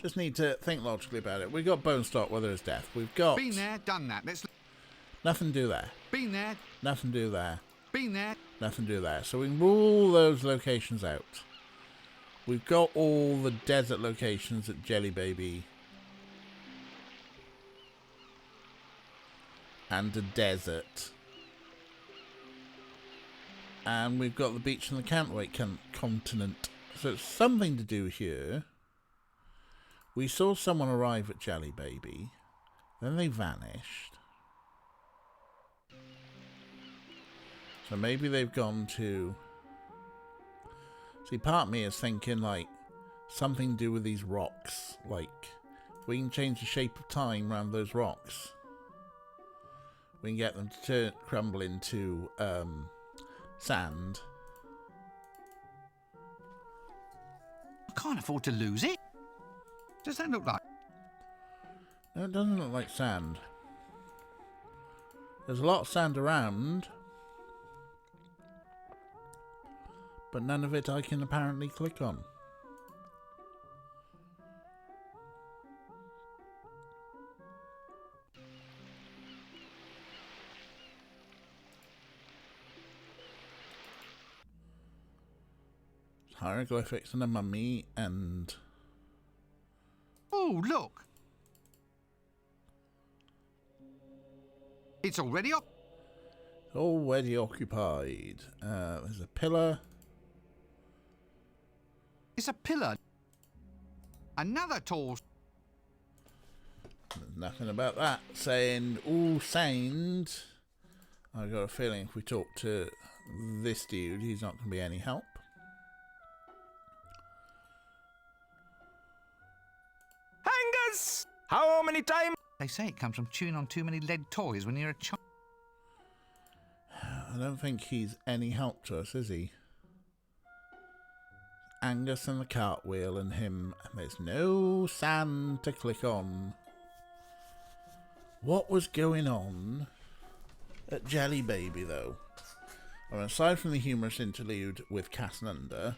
Just need to think logically about it. We've got Bonestock, where there is death. We've got... Been there, done that. Let's... Nothing to do there. Been there, Nothing to do there. been there. Nothing to do there. So we can rule those locations out. We've got all the desert locations at Jelly Baby. And the desert. And we've got the beach and the Cantweight continent. So it's something to do here. We saw someone arrive at Jelly Baby. Then they vanished. So maybe they've gone to... See, part of me is thinking, like, something to do with these rocks. Like, we can change the shape of time around those rocks. We can get them to crumble into sand. I can't afford to lose it. Does that look like... No, it doesn't look like sand. There's a lot of sand around. But none of it I can apparently click on. Hieroglyphics and a mummy and... Oh, look. It's already up. already occupied. There's a pillar. It's a pillar. Another tall... There's nothing about that saying all signed. I've got a feeling if we talk to this dude, he's not going to be any help. Angus! How many times? They say it comes from chewing on too many lead toys when you're a child. I don't think he's any help to us, is he? Angus and the cartwheel and him, and there's no sand to click on. What was going on at Jelly Baby, though. I mean, aside from the humorous interlude with Cassander,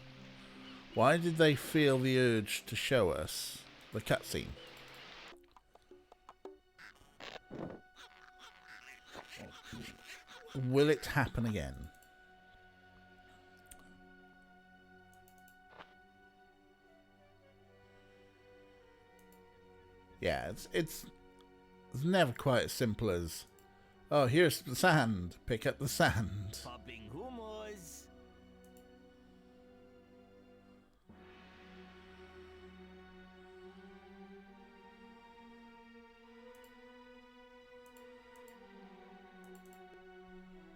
why did they feel the urge to show us the cutscene? Will it happen again? Yeah, it's never quite as simple as, oh, here's the sand, pick up the sand. Popping humors.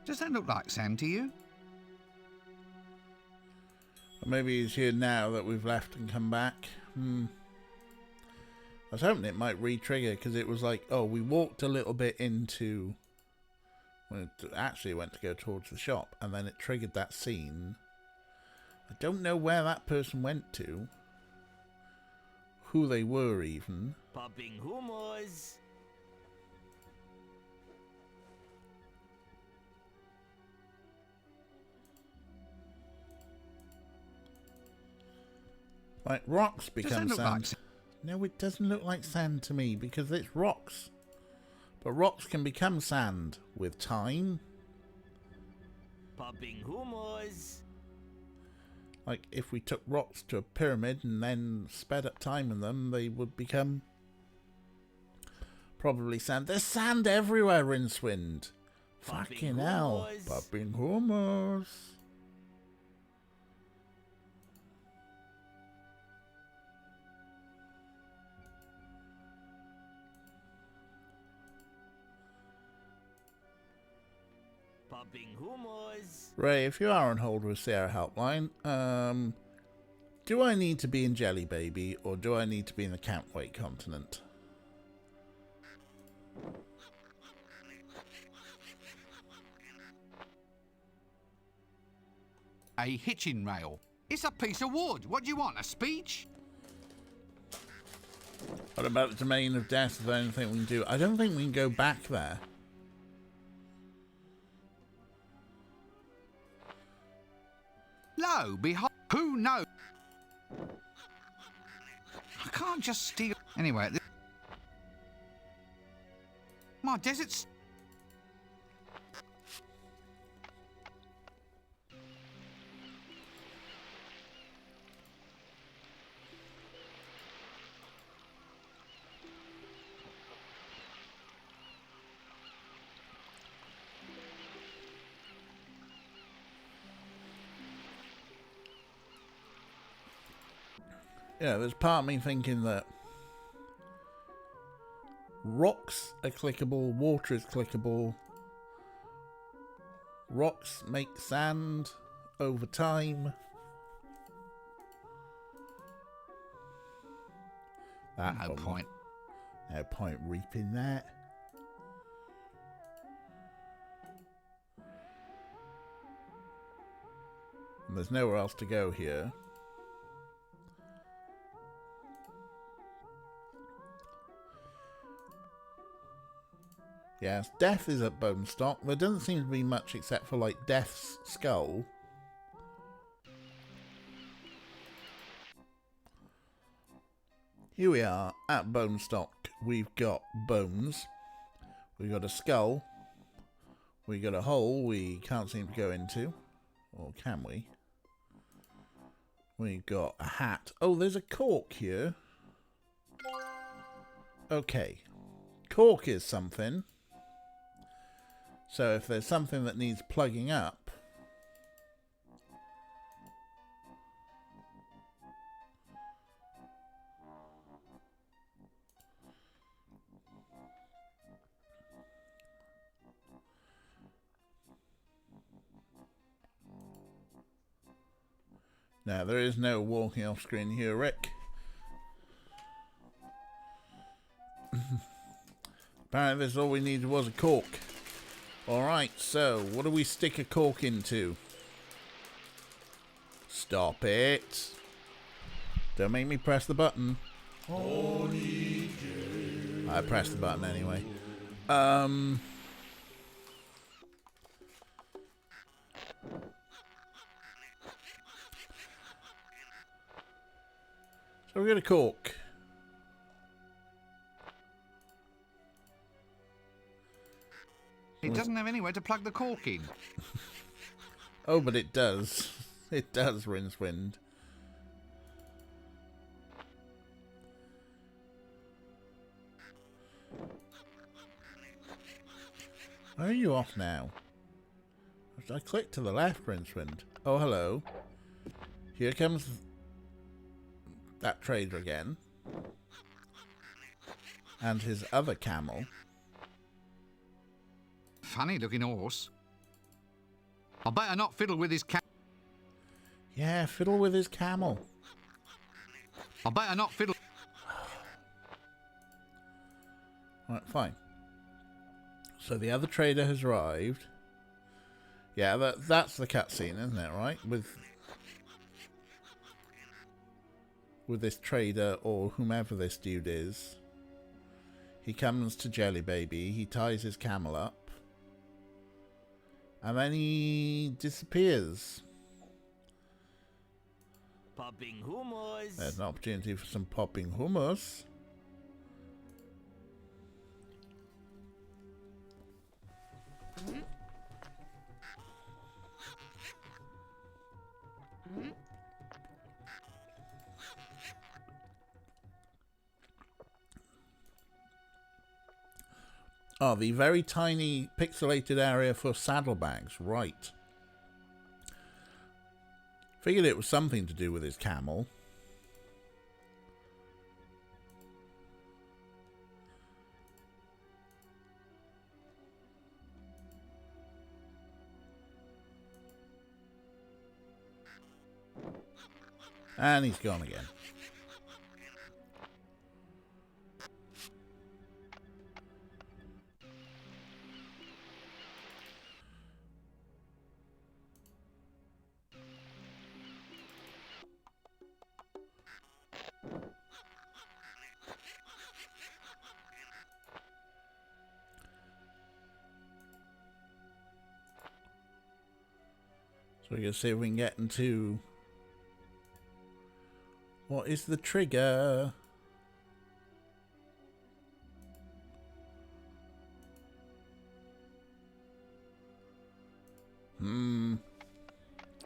Does that look like sand to you? Or maybe he's here now that we've left and come back. I was hoping it might re-trigger, because it was like, oh, we walked a little bit into... Well, it actually went to go towards the shop, and then it triggered that scene. I don't know where that person went to. Who they were, even. Popping humors. Like, rocks Does that become look sand. like sand? No, it doesn't look like sand to me, because it's rocks. But rocks can become sand with time. Popping humors. Like, if we took rocks to a pyramid and then sped up time in them, they would become probably sand. There's sand everywhere, Rincewind. Fucking hell. humors. Popping humors. Popping humors. Ray, if you are on hold with Sierra Helpline, do I need to be in Jelly Baby, or do I need to be in the Cantwait continent? A hitching rail. It's a piece of wood. What do you want, a speech? What about the Domain of Death? Is there anything we can do? I don't think we can go back there. Lo, behold, who knows? I can't just steal... Anyway, my desert's... Yeah, there's part of me thinking that rocks are clickable, water is clickable, rocks make sand over time. No point. No point reaping that. And there's nowhere else to go here. Yes, Death is at Bonestock. There doesn't seem to be much except for, like, Death's skull. Here we are at Bonestock. We've got bones. We've got a skull. We've got a hole we can't seem to go into. Or can we? We've got a hat. Oh, there's a cork here. Okay. Cork is something. So if there's something that needs plugging up, now there is no walking off screen here, Rick. Apparently this all we needed was a cork. Alright, so what do we stick a cork into? Stop it. Don't make me press the button. I pressed the button anyway. So we're going to cork. It doesn't have anywhere to plug the cork in. Oh, but it does. It does, Rincewind. Where are you off now? I clicked to the left, Rincewind. Oh, hello. Here comes that trader again. And his other camel. Funny looking horse. I better not fiddle with his Yeah, fiddle with his camel. I better not fiddle. Alright, fine. So the other trader has arrived. Yeah, that's the cutscene, isn't it, right? With this trader or whomever this dude is. He comes to Jelly Baby, he ties his camel up, and then he disappears. Popping hummus. There's an opportunity for some popping hummus. Oh, the very tiny pixelated area for saddlebags, right. Figured it was something to do with his camel. And he's gone again. So we're going to see if we can get into... What is the trigger?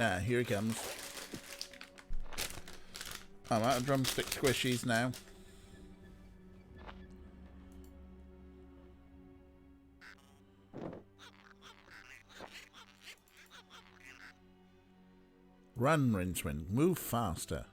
Ah, here he comes. I'm out of drumstick squishies now. Run, Rincewind. Move faster.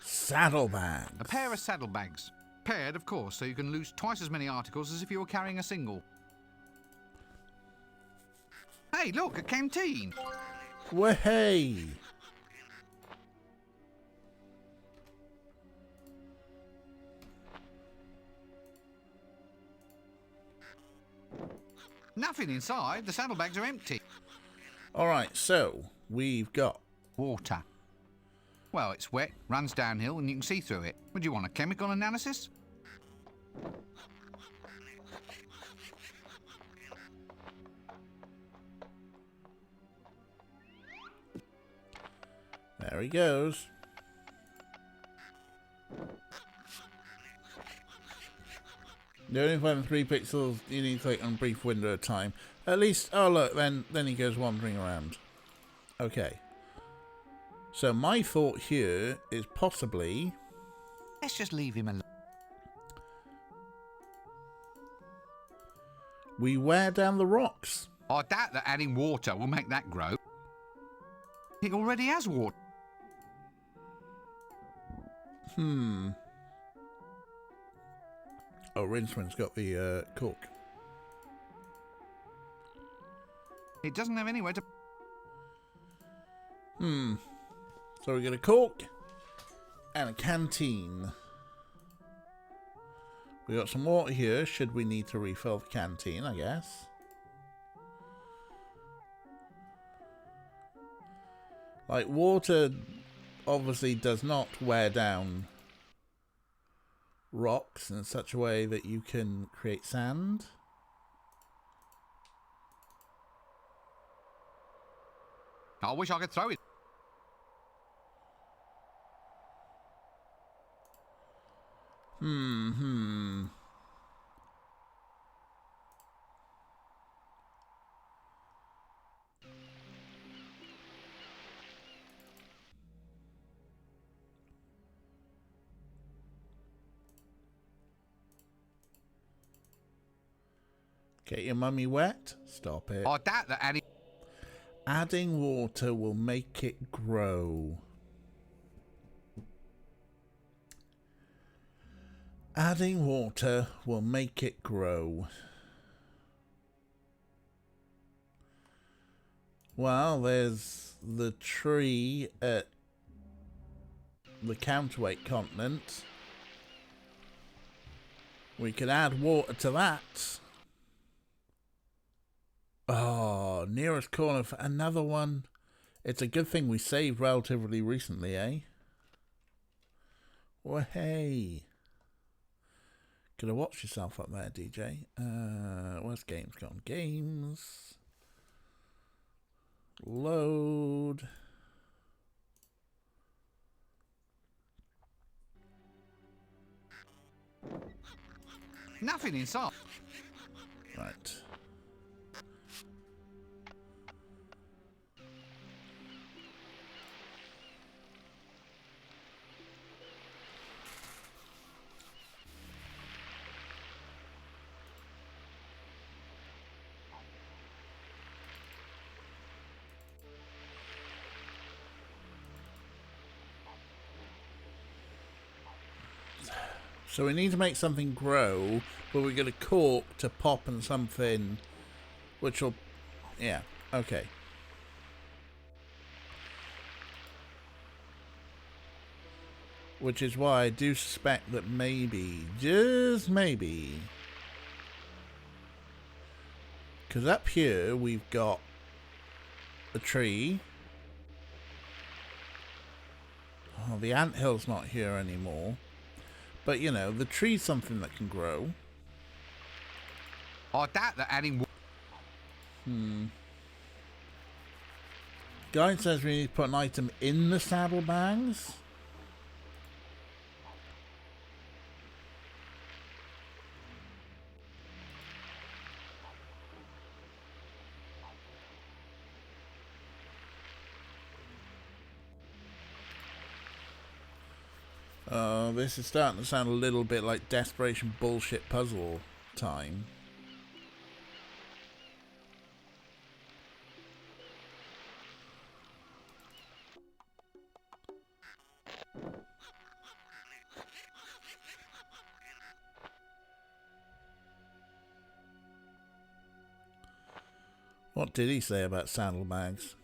Saddlebags. A pair of saddlebags. Paired, of course, so you can lose twice as many articles as if you were carrying a single. Hey, look, a canteen. Way. Nothing inside. The saddlebags are empty. Alright, so we've got... Water. Well, it's wet, runs downhill, and you can see through it. Would you want a chemical analysis? There he goes. The only time 3 pixels, you need to click on a brief window at a time. At least, oh look, then he goes wandering around. Okay. So my thought here is possibly... Let's just leave him alone. we wear down the rocks. I doubt that adding water will make that grow. It already has water. Oh, Rincewind's got the cork. It doesn't have anywhere to... So we got a cork and a canteen. We got some water here, should we need to refill the canteen, I guess. Like, water obviously does not wear down rocks in such a way that you can create sand. I wish I could throw it. Get your mummy wet? Stop it. I doubt that any... Adding water will make it grow. Adding water will make it grow. Well, there's the tree at the counterweight continent. We could add water to that. Oh, nearest corner for another one. It's a good thing we saved relatively recently, eh? Well, hey. Could have watched yourself up there, DJ. Where's games gone? Games. Load. Nothing inside. Right. So we need to make something grow, but we get a cork to pop and something, which will, yeah, okay. Which is why I do suspect that maybe, just maybe, because up here we've got a tree. Oh, the anthill's not here anymore. But, you know, the tree's something that can grow. I doubt that adding... Guide says we need to put an item in the saddlebags. This is starting to sound a little bit like desperation bullshit puzzle time. What did he say about saddlebags?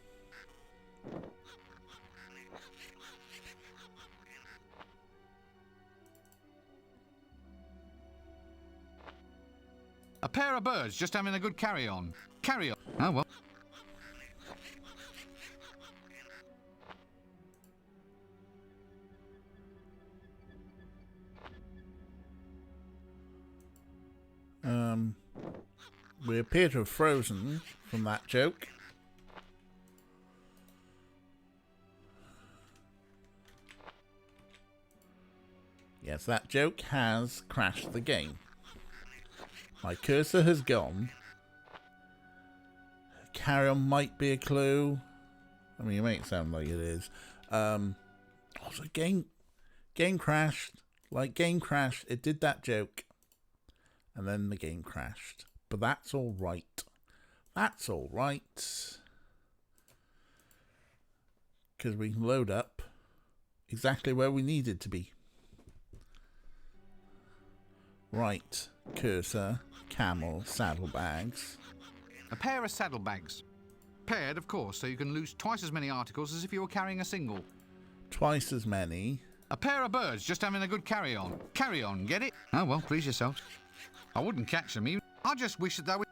A pair of birds just having a good carry-on. Carry on. Oh, well. We appear to have frozen from that joke. Yes, that joke has crashed the game. My cursor has gone. Carry on might be a clue. I mean, you make it sound like it is. Also, game crashed. Like, game crashed. It did that joke. And then the game crashed. But that's all right. That's all right. Because we can load up exactly where we needed to be. Right. Cursor. Camel. Saddlebags. A pair of saddlebags. Paired, of course, so you can lose twice as many articles as if you were carrying a single. Twice as many. A pair of birds just having a good carry-on. Carry on, get it? Oh, well, please yourself. I wouldn't catch them even. I just wish that they would...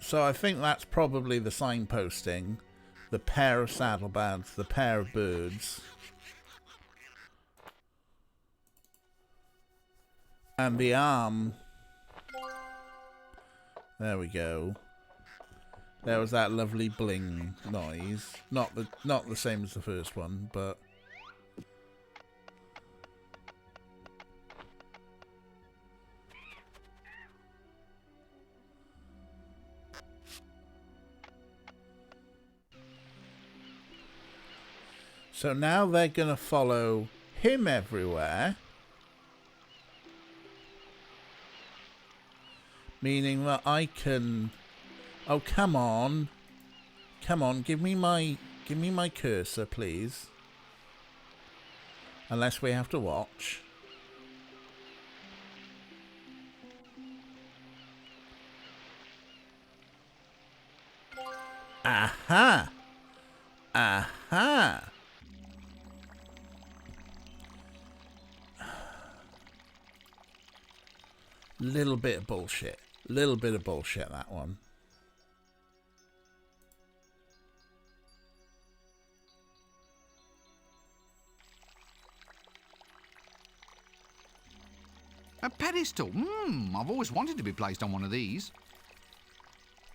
So I think that's probably the signposting. The pair of saddlebags, the pair of birds. And the arm. There we go. There was that lovely bling noise. Not the same as the first one, but so now they're gonna follow him everywhere. Meaning that I can... Oh, come on. Come on, give me my cursor, please. Unless we have to watch. Aha! Aha! Little bit of bullshit. Little bit of bullshit, that one. A pedestal. I've always wanted to be placed on one of these.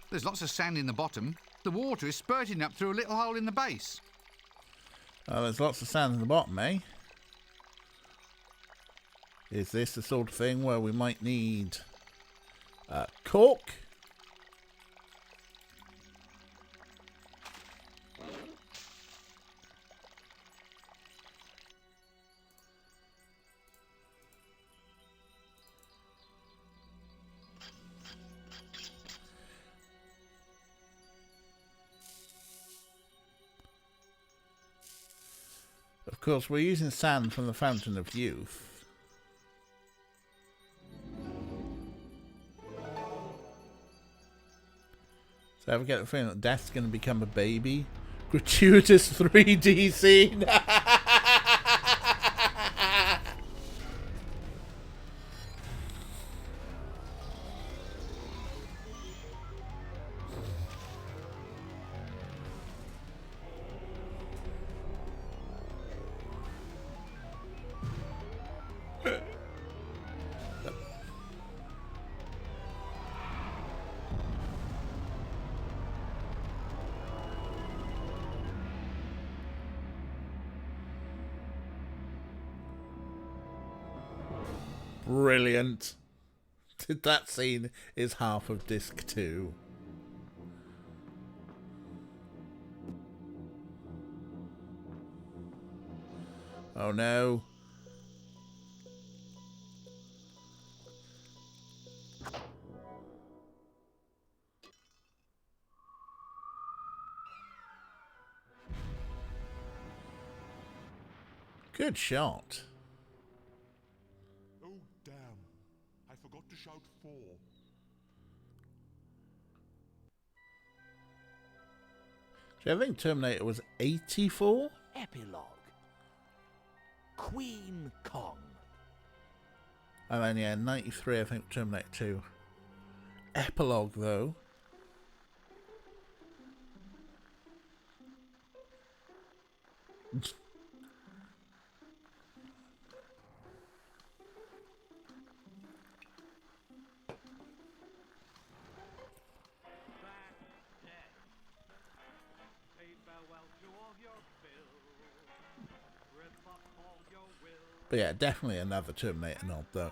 There's lots of sand in the bottom. The water is spurting up through a little hole in the base. Oh, there's lots of sand in the bottom, eh? Is this the sort of thing where we might need cork? Of course, we're using sand from the Fountain of Youth. So ever get the feeling that Death's going to become a baby? Gratuitous 3D scene! Brilliant. That scene is half of disc 2. Oh no. Good shot. Oh, damn. I forgot to shout 4. So I think Terminator was 84? Epilogue. Queen Kong. And then, yeah, 93, I think, Terminator 2. Epilogue, though. But yeah, definitely another Terminator nod, though.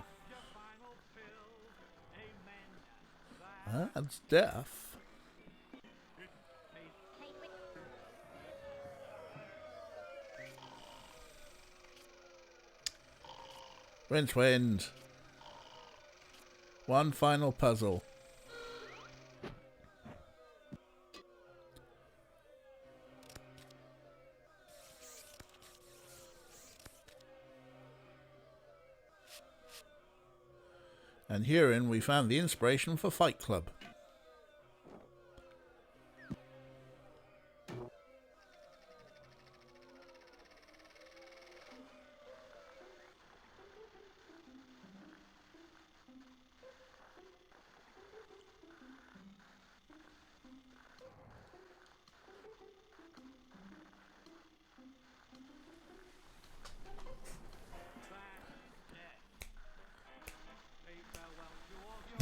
That's Death. Rincewind. One final puzzle. And herein we found the inspiration for Fight Club.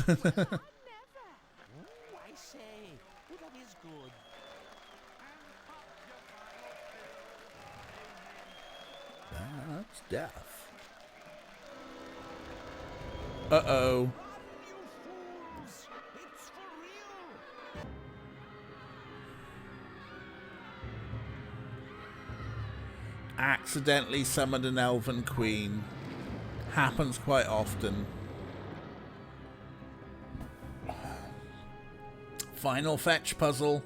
I say, well, that is Stuff. Uh-oh. Accidentally summoned an elven queen. Happens quite often. Final fetch puzzle.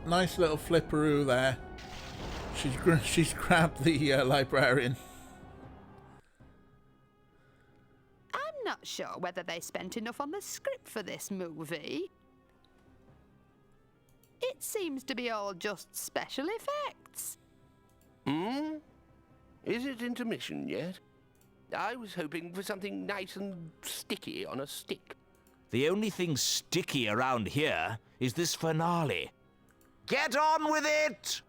Nice little flipperoo there. She's grabbed the librarian. I'm not sure whether they spent enough on the script for this movie. It seems to be all just special effects. Hmm? Is it intermission yet? I was hoping for something nice and sticky on a stick. The only thing sticky around here is this finale. Get on with it!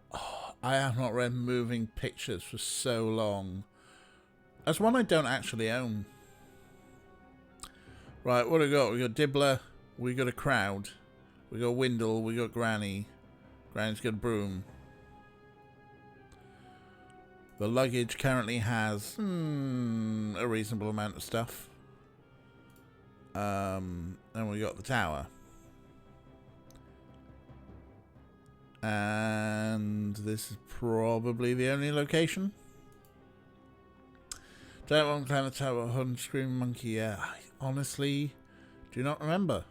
I have not read moving pictures for so long. That's one I don't actually own. Right, what do we got? We got Dibbler, we got a crowd. We got Windle, we got Granny. Granny's got a broom. The luggage currently has a reasonable amount of stuff. And we got the tower. And this is probably the only location. Don't want to climb the tower, hunt, scream monkey. Yeah, I honestly do not remember.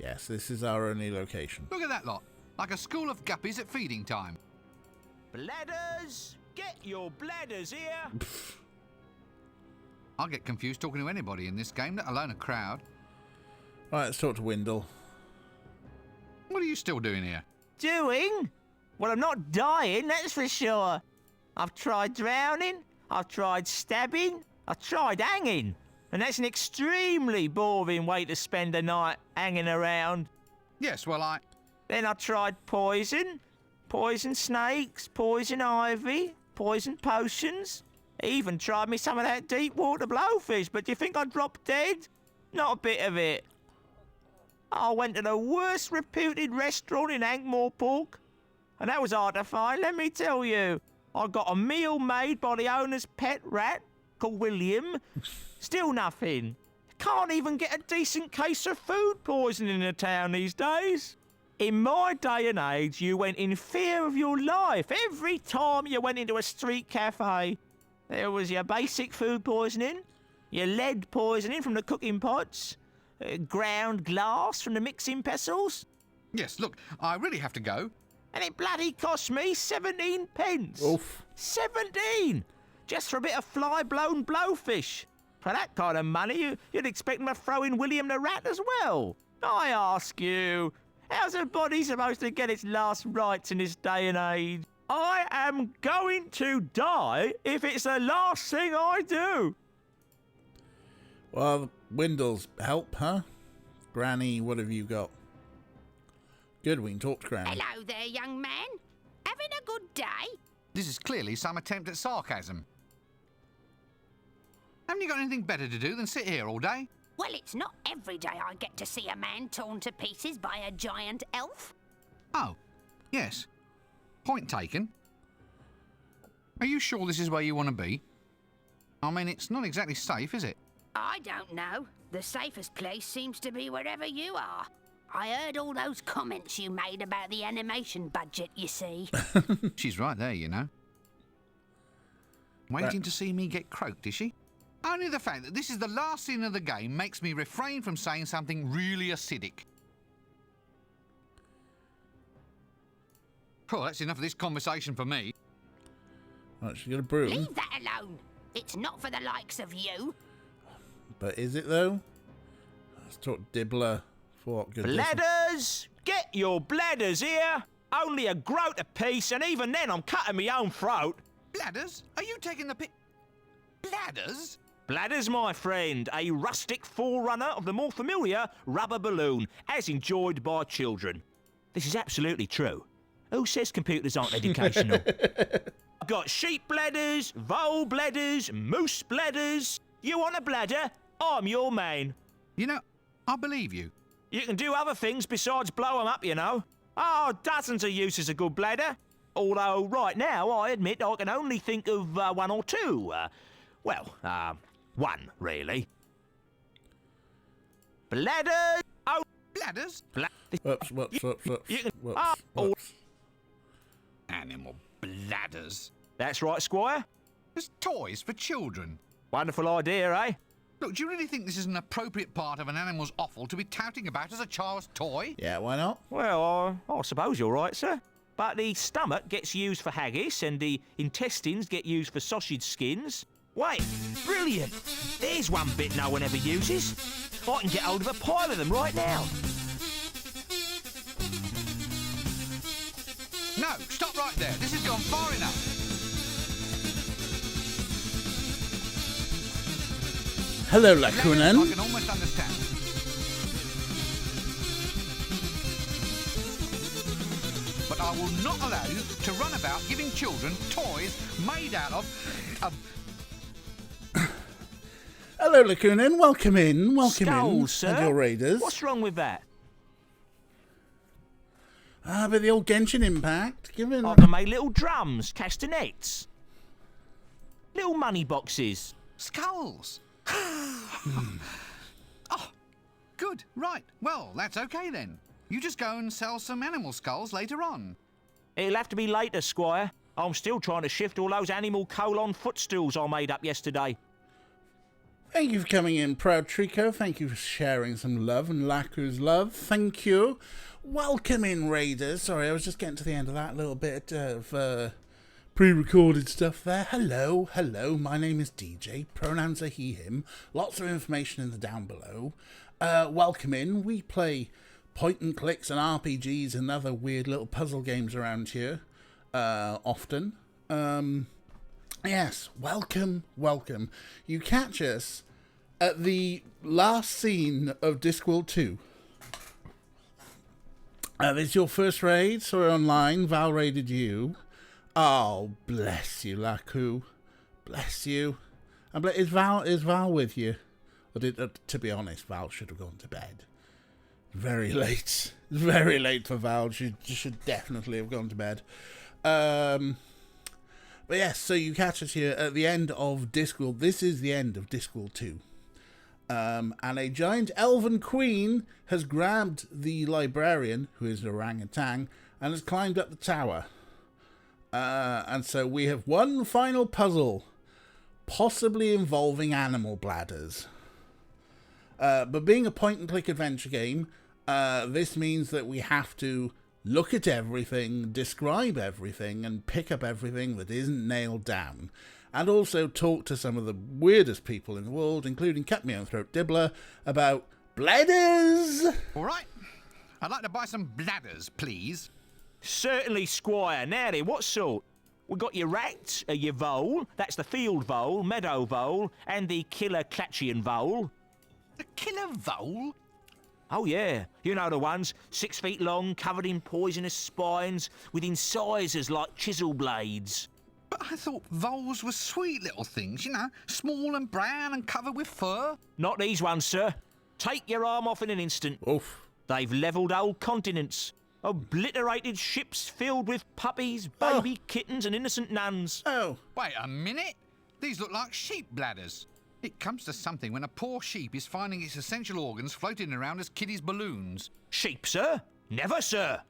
Yes, this is our only location. Look at that lot. Like a school of guppies at feeding time. Bladders! Get your bladders here! I'll get confused talking to anybody in this game, let alone a crowd. Right, let's talk to Windle. What are you still doing here? Doing? Well, I'm not dying, that's for sure. I've tried drowning, I've tried stabbing, I've tried hanging. And that's an extremely boring way to spend a night hanging around. Yes, well, Then I tried poison, poison snakes, poison ivy, poison potions. Even tried me some of that deep water blowfish, but do you think I dropped dead? Not a bit of it. I went to the worst reputed restaurant in Ankh-Morpork, and that was hard to find, let me tell you. I got a meal made by the owner's pet rat, called William. Still nothing. Can't even get a decent case of food poisoning in a town these days. In my day and age, you went in fear of your life every time you went into a street cafe. There was your basic food poisoning, your lead poisoning from the cooking pots, ground glass from the mixing pestles. yes, look, I really have to go. And it bloody cost me 17 pence. Oof. 17! Just for a bit of fly-blown blowfish. For that kind of money, you'd expect them to throw in William the Rat as well. I ask you, how's a body supposed to get its last rites in this day and age? I am going to die if it's the last thing I do. Well, Windle's help, huh? Granny, what have you got? Good, we can talk to Granny. Hello there, young man. Having a good day? This is clearly some attempt at sarcasm. Haven't you got anything better to do than sit here all day? Well, it's not every day I get to see a man torn to pieces by a giant elf. Oh, yes. Point taken. Are you sure this is where you want to be? I mean, it's not exactly safe, is it? I don't know. The safest place seems to be wherever you are. I heard all those comments you made about the animation budget, you see. She's right there, you know. Waiting to see me get croaked, is she? Only the fact that this is the last scene of the game makes me refrain from saying something really acidic. Oh, that's enough of this conversation for me. Right, she's got a broom. Leave that alone. It's not for the likes of you. But is it, though? Let's talk Dibbler. For what good reason? Bladders! Get your bladders here! Only a groat apiece, and even then I'm cutting my own throat. Bladders? Are you taking the pic? Bladders? Bladders, my friend, a rustic forerunner of the more familiar rubber balloon, as enjoyed by children. This is absolutely true. Who says computers aren't educational? I've got sheep bladders, vole bladders, moose bladders, You want a bladder? I'm your man. You know, I believe you. You can do other things besides blow 'em up, you know. Oh, dozens of uses a good bladder. Although, right now, I admit I can only think of one or two. One, really. Bladders! Oh, Bladders? Whoops. You can- Whoops. Animal bladders. That's right, Squire. There's toys for children. Wonderful idea, eh? Look, do you really think this is an appropriate part of an animal's offal to be touting about as a child's toy? Yeah, why not? Well, I suppose you're right, sir. But the stomach gets used for haggis and the intestines get used for sausage skins. Wait, brilliant! There's one bit no one ever uses. I can get hold of a pile of them right now. No, stop right there. This has gone far enough. Hello, Bladders, Lacunan. I can almost understand. But I will not allow you to run about giving children toys made out of... Hello, Lacunan. Welcome in. Skulls, sir. And your raiders. What's wrong with that? But the old Genshin Impact. Give it. I can make little drums, castanets, little money boxes. Skulls. Oh, good. Right. Well, that's okay then. You just go and sell some animal skulls later on. It'll have to be later, Squire. I'm still trying to shift all those animal colon footstools I made up yesterday. Thank you for coming in, Proud Trico. Thank you for sharing some love and Laku's love. Thank you. Welcome in, Raiders. Sorry, I was just getting to the end of that little bit of pre-recorded stuff there. Hello. My name is DJ. Pronouns are he, him. Lots of information in the down below. Welcome in. We play point and clicks and RPGs and other weird little puzzle games around here often. Yes, welcome. You catch us at the last scene of Discworld 2. This is your first raid, so we're online. Val raided you. Oh, bless you, Laku. Bless you. Is Val with you? Or to be honest, Val should have gone to bed. Very late. Very late for Val. She should definitely have gone to bed. But yes, so you catch us here at the end of Discworld. This is the end of Discworld 2. And a giant elven queen has grabbed the librarian, who is an orangutan, and has climbed up the tower. And so we have one final puzzle, possibly involving animal bladders. But being a point-and-click adventure game, this means that we have to look at everything, describe everything, and pick up everything that isn't nailed down. And also talk to some of the weirdest people in the world, including Cut Me Own Throat Dibbler, about bladders! All right. I'd like to buy some bladders, please. Certainly, Squire. Now then, what sort? We got your rat, your vole, that's the field vole, meadow vole, and the killer Clatchian vole. The killer vole? Oh, yeah. You know the ones, 6 feet long, covered in poisonous spines, with incisors like chisel blades. But I thought voles were sweet little things, you know, small and brown and covered with fur. Not these ones, sir. Take your arm off in an instant. Oof. They've levelled whole continents. Obliterated ships filled with puppies, baby kittens and innocent nuns. Oh. Wait a minute. These look like sheep bladders. It comes to something when a poor sheep is finding its essential organs floating around as kiddies' balloons. Sheep, sir? Never, sir.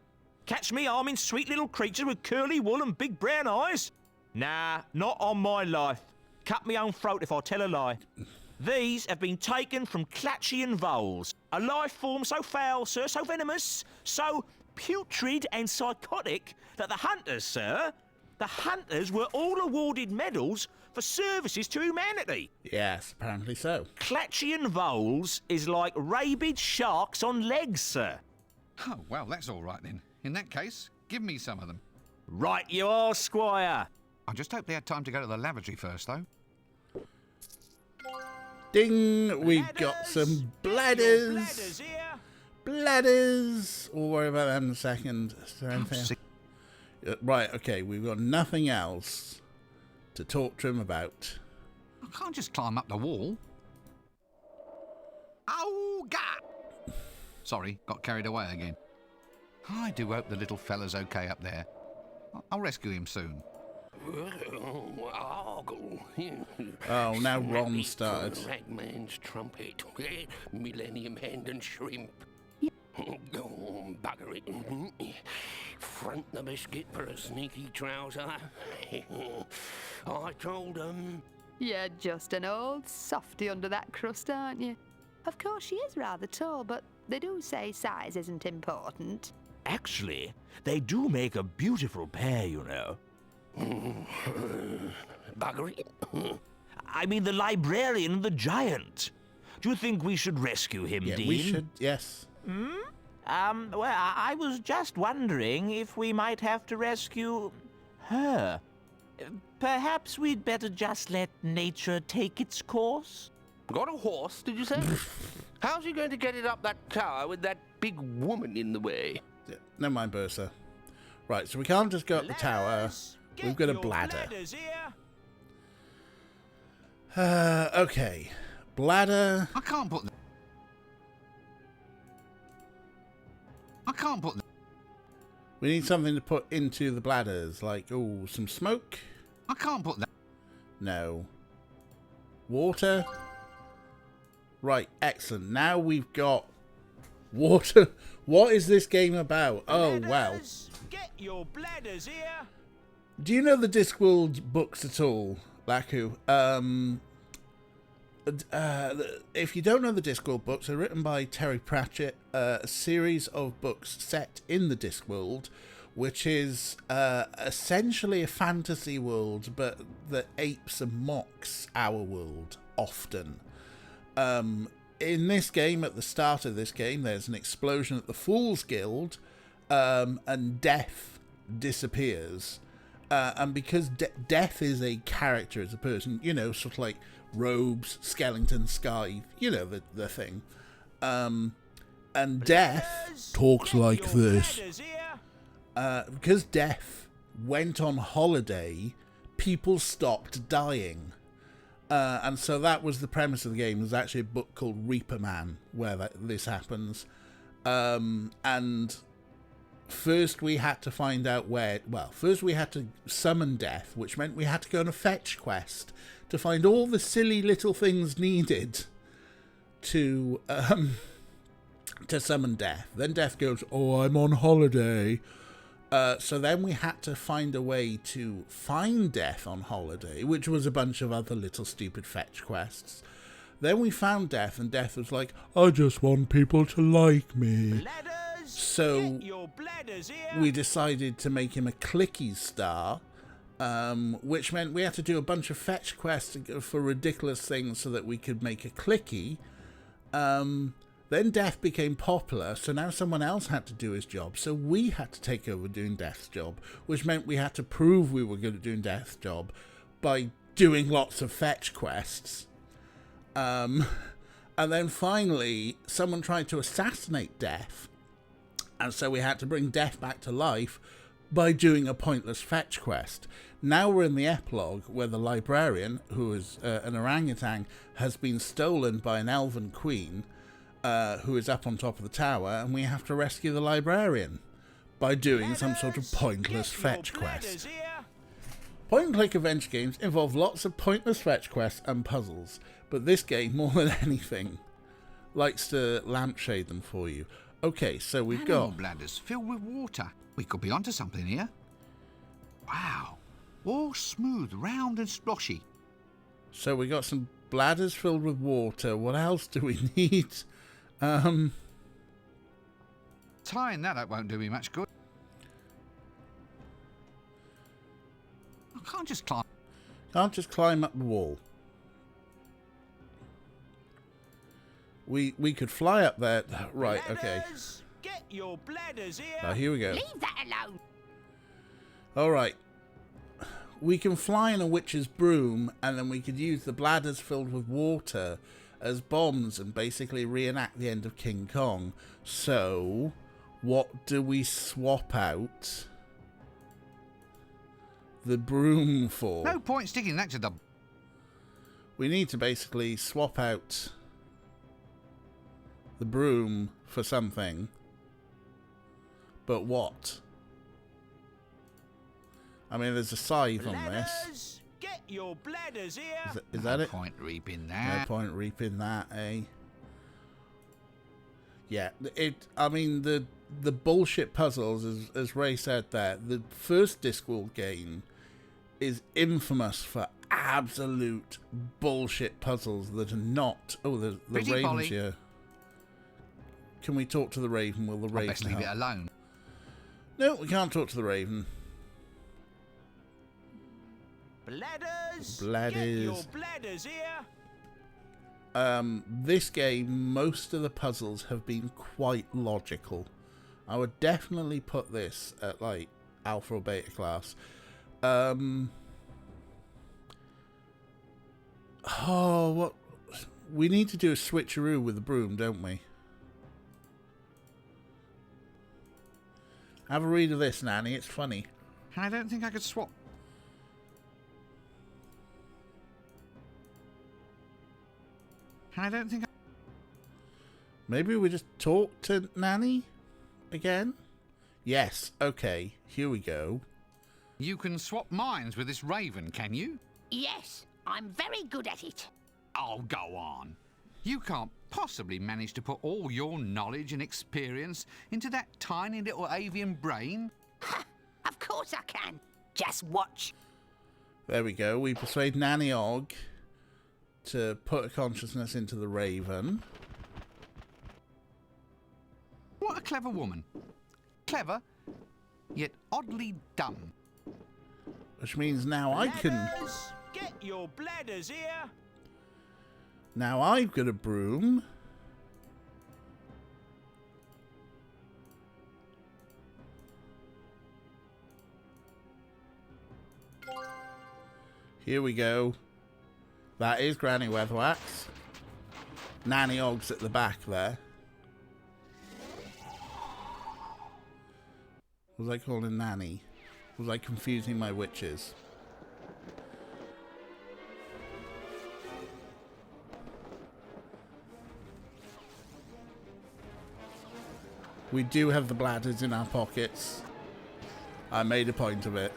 Catch me arming sweet little creatures with curly wool and big brown eyes? Nah, not on my life. Cut me own throat if I tell a lie. These have been taken from Clatchian voles, a life form so foul, sir, so venomous, so putrid and psychotic that the hunters were all awarded medals for services to humanity. Yes, apparently so. Clatchian voles is like rabid sharks on legs, sir. Oh, well, that's all right then. In that case, give me some of them. Right you are, Squire. I just hope they had time to go to the lavatory first, though. Ding! We've got some bladders. Bladders here. Bladders! We'll worry about that in a second. Is there anything? Right, okay, we've got nothing else to talk to him about. I can't just climb up the wall. Oh, God! Sorry, got carried away again. I do hope the little fella's okay up there. I'll rescue him soon. Oh, now Ron started. Ragman's trumpet, Millennium Hand and Shrimp. Oh, bugger it. Front the biscuit for a sneaky trouser. I told 'em. You're just an old softy under that crust, aren't you? Of course, she is rather tall, but they do say size isn't important. Actually, they do make a beautiful pair, you know. Bugger it. I mean, the librarian and the giant. Do you think we should rescue him, Yeah, Dean? we should, yes. Well, I was just wondering if we might have to rescue her. Perhaps we'd better just let nature take its course? Got a horse, did you say? How's he going to get it up that tower with that big woman in the way? Yeah, never mind, Bursa. Right, so we can't just go up the tower. Ladders, We've get got a your bladder. bladders here. Okay. Bladder. I can't put We need something to put into the bladders, like, oh, some smoke? I can't put that. No. Water? Right, excellent. Now we've got water. What is this game about? Oh, wow. Ladders, get your bladders here. Do you know the Discworld books at all, Laku? If you don't know the Discworld books, they're written by Terry Pratchett, a series of books set in the Discworld, which is essentially a fantasy world, but that apes and mocks our world often. In this game, at the start of this game, there's an explosion at the Fool's Guild, and Death disappears. And because Death is a character as a person, you know, sort of like robes, skeleton, scythe, you know, the thing. And Death talks like this. Because Death went on holiday, people stopped dying. And so that was the premise of the game. There's actually a book called Reaper Man where this happens. And first we had to find out where... Well, first we had to summon Death, which meant we had to go on a fetch quest to find all the silly little things needed to summon Death. Then Death goes, oh, I'm on holiday. So then we had to find a way to find Death on holiday, which was a bunch of other little stupid fetch quests. Then we found Death, and Death was like, I just want people to like me. Ladders, So get your bladders here. we decided to make him a clicky star, which meant we had to do a bunch of fetch quests for ridiculous things so that we could make a clicky. Then Death became popular, so now someone else had to do his job. So we had to take over doing Death's job, which meant we had to prove we were good at doing Death's job by doing lots of fetch quests. And then finally, someone tried to assassinate Death, and so we had to bring Death back to life by doing a pointless fetch quest. Now we're in the epilogue where the librarian, who is an orangutan, has been stolen by an elven queen, who is up on top of the tower, and we have to rescue the librarian by doing some sort of pointless fetch quest. Point-and-click adventure games involve lots of pointless fetch quests and puzzles, but this game, more than anything, likes to lampshade them for you. Okay, so we've Animal got... bladders filled with water. We could be onto something here. Wow. All smooth, round and sploshy. So we got some bladders filled with water. What else do we need? Tying that up won't do me much good. I can't just climb. Can't just climb up the wall. We could fly up there. Right, okay. Ladders, get your bladders here. Here we go. Leave that alone. Alright. We can fly in a witch's broom, and then we could use the bladders filled with water as bombs and basically reenact the end of King Kong. So, what do we swap out the broom for? No point sticking that to the... We need to basically swap out the broom for something. But what? I mean, there's a scythe on this. Bladders, get your bladders here. Is that it? No point reaping No that. point reaping that, eh? Yeah, I mean, the bullshit puzzles, as Ray said there, the first Discworld game is infamous for absolute bullshit puzzles that are not... Oh, the Pretty raven's Polly. here. Can we talk to the raven? Will the I'd raven best leave it help? alone. No, we can't talk to the raven. Bladders, get Bladders. your bladders here. This game, most of the puzzles have been quite logical. I would definitely put this at, like, alpha or beta class. Oh, what? We need to do a switcheroo with the broom, don't we? Have a read of this, Nanny. It's funny. I don't think I could swap. I don't think Maybe we just talk to Nanny again? Yes. Okay. Here we go. you can swap minds with this raven, can you? Yes, I'm very good at it. Oh, go on. You can't possibly manage to put all your knowledge and experience into that tiny little avian brain. Of course I can. Just watch. There we go. We persuade Nanny Og to put a consciousness into the raven. What a clever woman. Clever, yet oddly dumb. Which means now I can... Bladders, get your bladders here. Now I've got a broom. Here we go. That is Granny Weatherwax. Nanny Og's at the back there. Was I calling Nanny? Was I confusing my witches? We do have the bladders in our pockets. I made a point of it.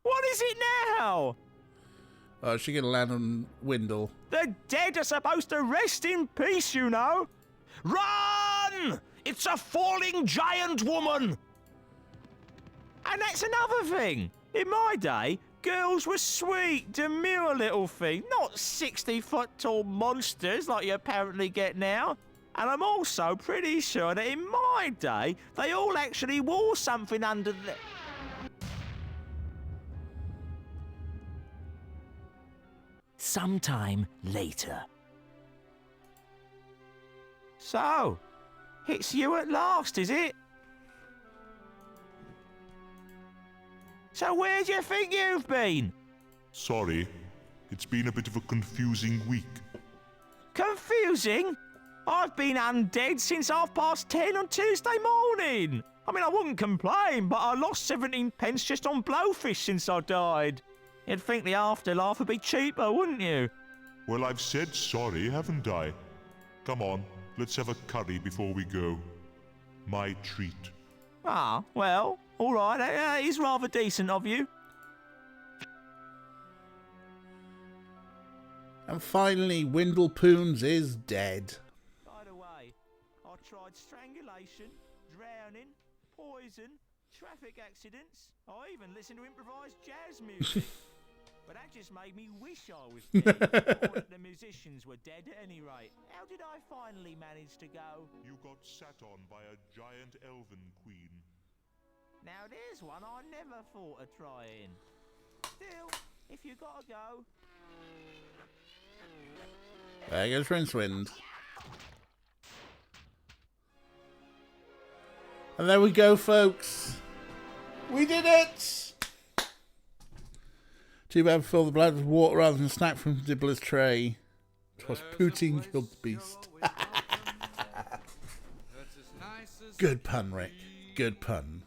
What is it now? Oh, she gonna land on Windle. The dead are supposed to rest in peace, you know. Run! It's a falling giant woman! And that's another thing. In my day, girls were sweet, demure little things, not 60-foot tall monsters like you apparently get now. And I'm also pretty sure that in my day, they all actually wore something under the... Sometime later. So, it's you at last, is it? So where do you think you've been? Sorry, it's been a bit of a confusing week. Confusing? I've been undead since 10:30 on Tuesday morning. I mean, I wouldn't complain, but I lost 17 pence just on blowfish since I died. You'd think the afterlife would be cheaper, wouldn't you? Well, I've said sorry, haven't I? Come on, let's have a curry before we go. My treat. Ah, well, all right, that is rather decent of you. And finally, Windlepoons is dead. By the way, I tried strangulation, drowning, poison, traffic accidents. I even listened to improvised jazz music. But that just made me wish I was dead. Or that the musicians were dead at any rate. How did I finally manage to go? You got sat on by a giant elven queen. Now there's one I never thought of trying. Still, if you gotta go. There goes Rincewind. And there we go, folks. We did it! Too bad we filled the blood with water rather than snack from Dibbler's tray. 'Twas Poutine killed the beast. Good pun, Rick. Good pun.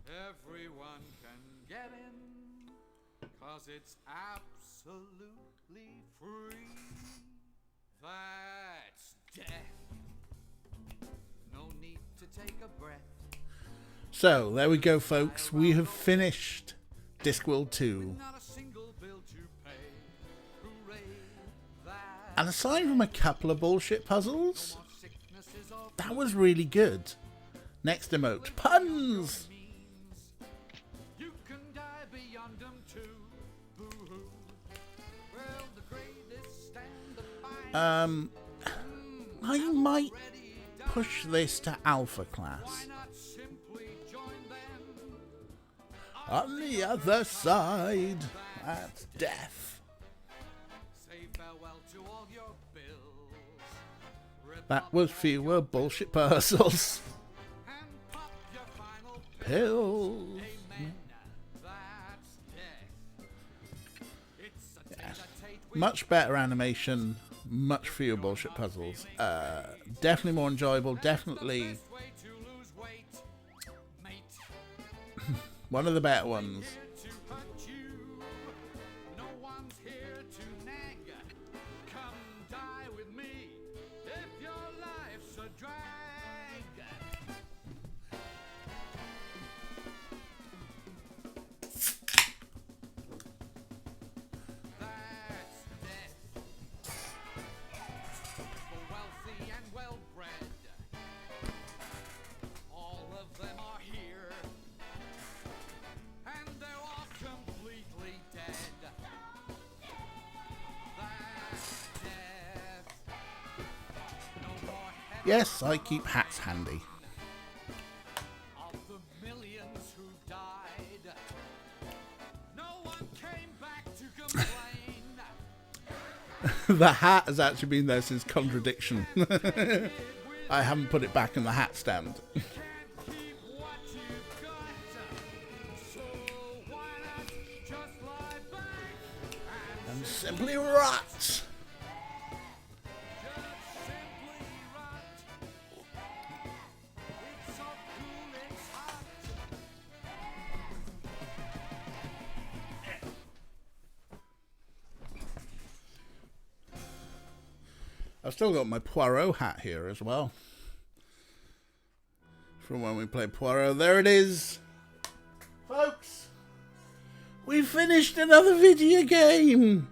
Everyone can get in, 'cause it's absolutely free. That's death. No need to take a breath. So, there we go, folks. We have finished Discworld 2. Not a single bill to pay. Hooray, that And aside from a couple of bullshit puzzles, sicknesses of that was really good. Next emote, puns! you can die beyond them too. Boo-hoo. Well, the greatest and the finest. I might push this to Alpha class. Why not simply join them? On the other side, that's death. Say farewell to all your bills. Rip That up was fewer bullshit puzzles. and pop your final Pills. amen. That's death. It's a tete-a-tete with Much better animation, much fewer bullshit puzzles. Definitely more enjoyable, definitely best way to lose weight, mate. one of the better ones. To hunt you, no one's here to nag. Come die with me if your life's a drag. That's death. For wealthy and well-bred, all of them are here. And they're all completely dead. That's death. No more heaven Yes, I keep hats handy. of the millions who died. No one came back to complain. The hat has actually been there since Contradiction. I haven't put it back in the hat stand. Can't keep what you've got. So why not just lie back and And simply rot. just simply rot? It's so cool, it's hot. I've still got my Poirot hat here as well. From when we played Poirot. There it is. Folks, we finished another video game.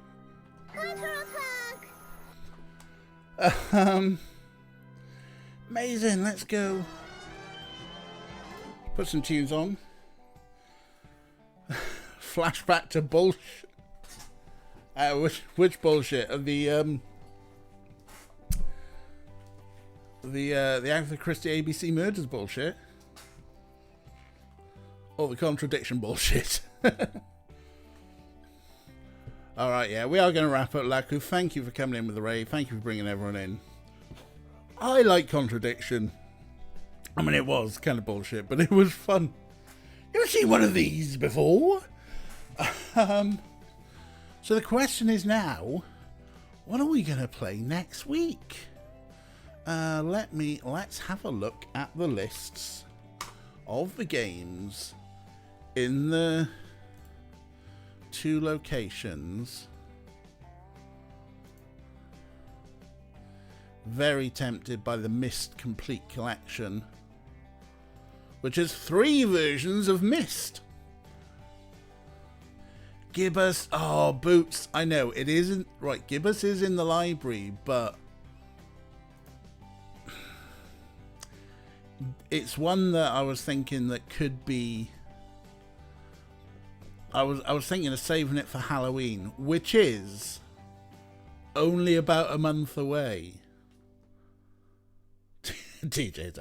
Amazing, let's go. Put some tunes on. Flashback to bullshit. Which bullshit? The Agatha Christie ABC murders bullshit, or the Contradiction bullshit. All right, yeah, we are going to wrap up. Laku, thank you for coming in with the rave. Thank you for bringing everyone in. I like Contradiction. I mean, it was kind of bullshit, but it was fun. You ever seen one of these before? So the question is now, what are we going to play next week? Let's have a look at the lists of the games in the two locations. Very tempted by the Myst Complete Collection, which has 3 versions of Myst. Gibbous, oh, Boots, I know, it isn't, right, Gibbous is in the library, but it's one that I was thinking that could be, I was thinking of saving it for Halloween, which is only about a month away. TJ's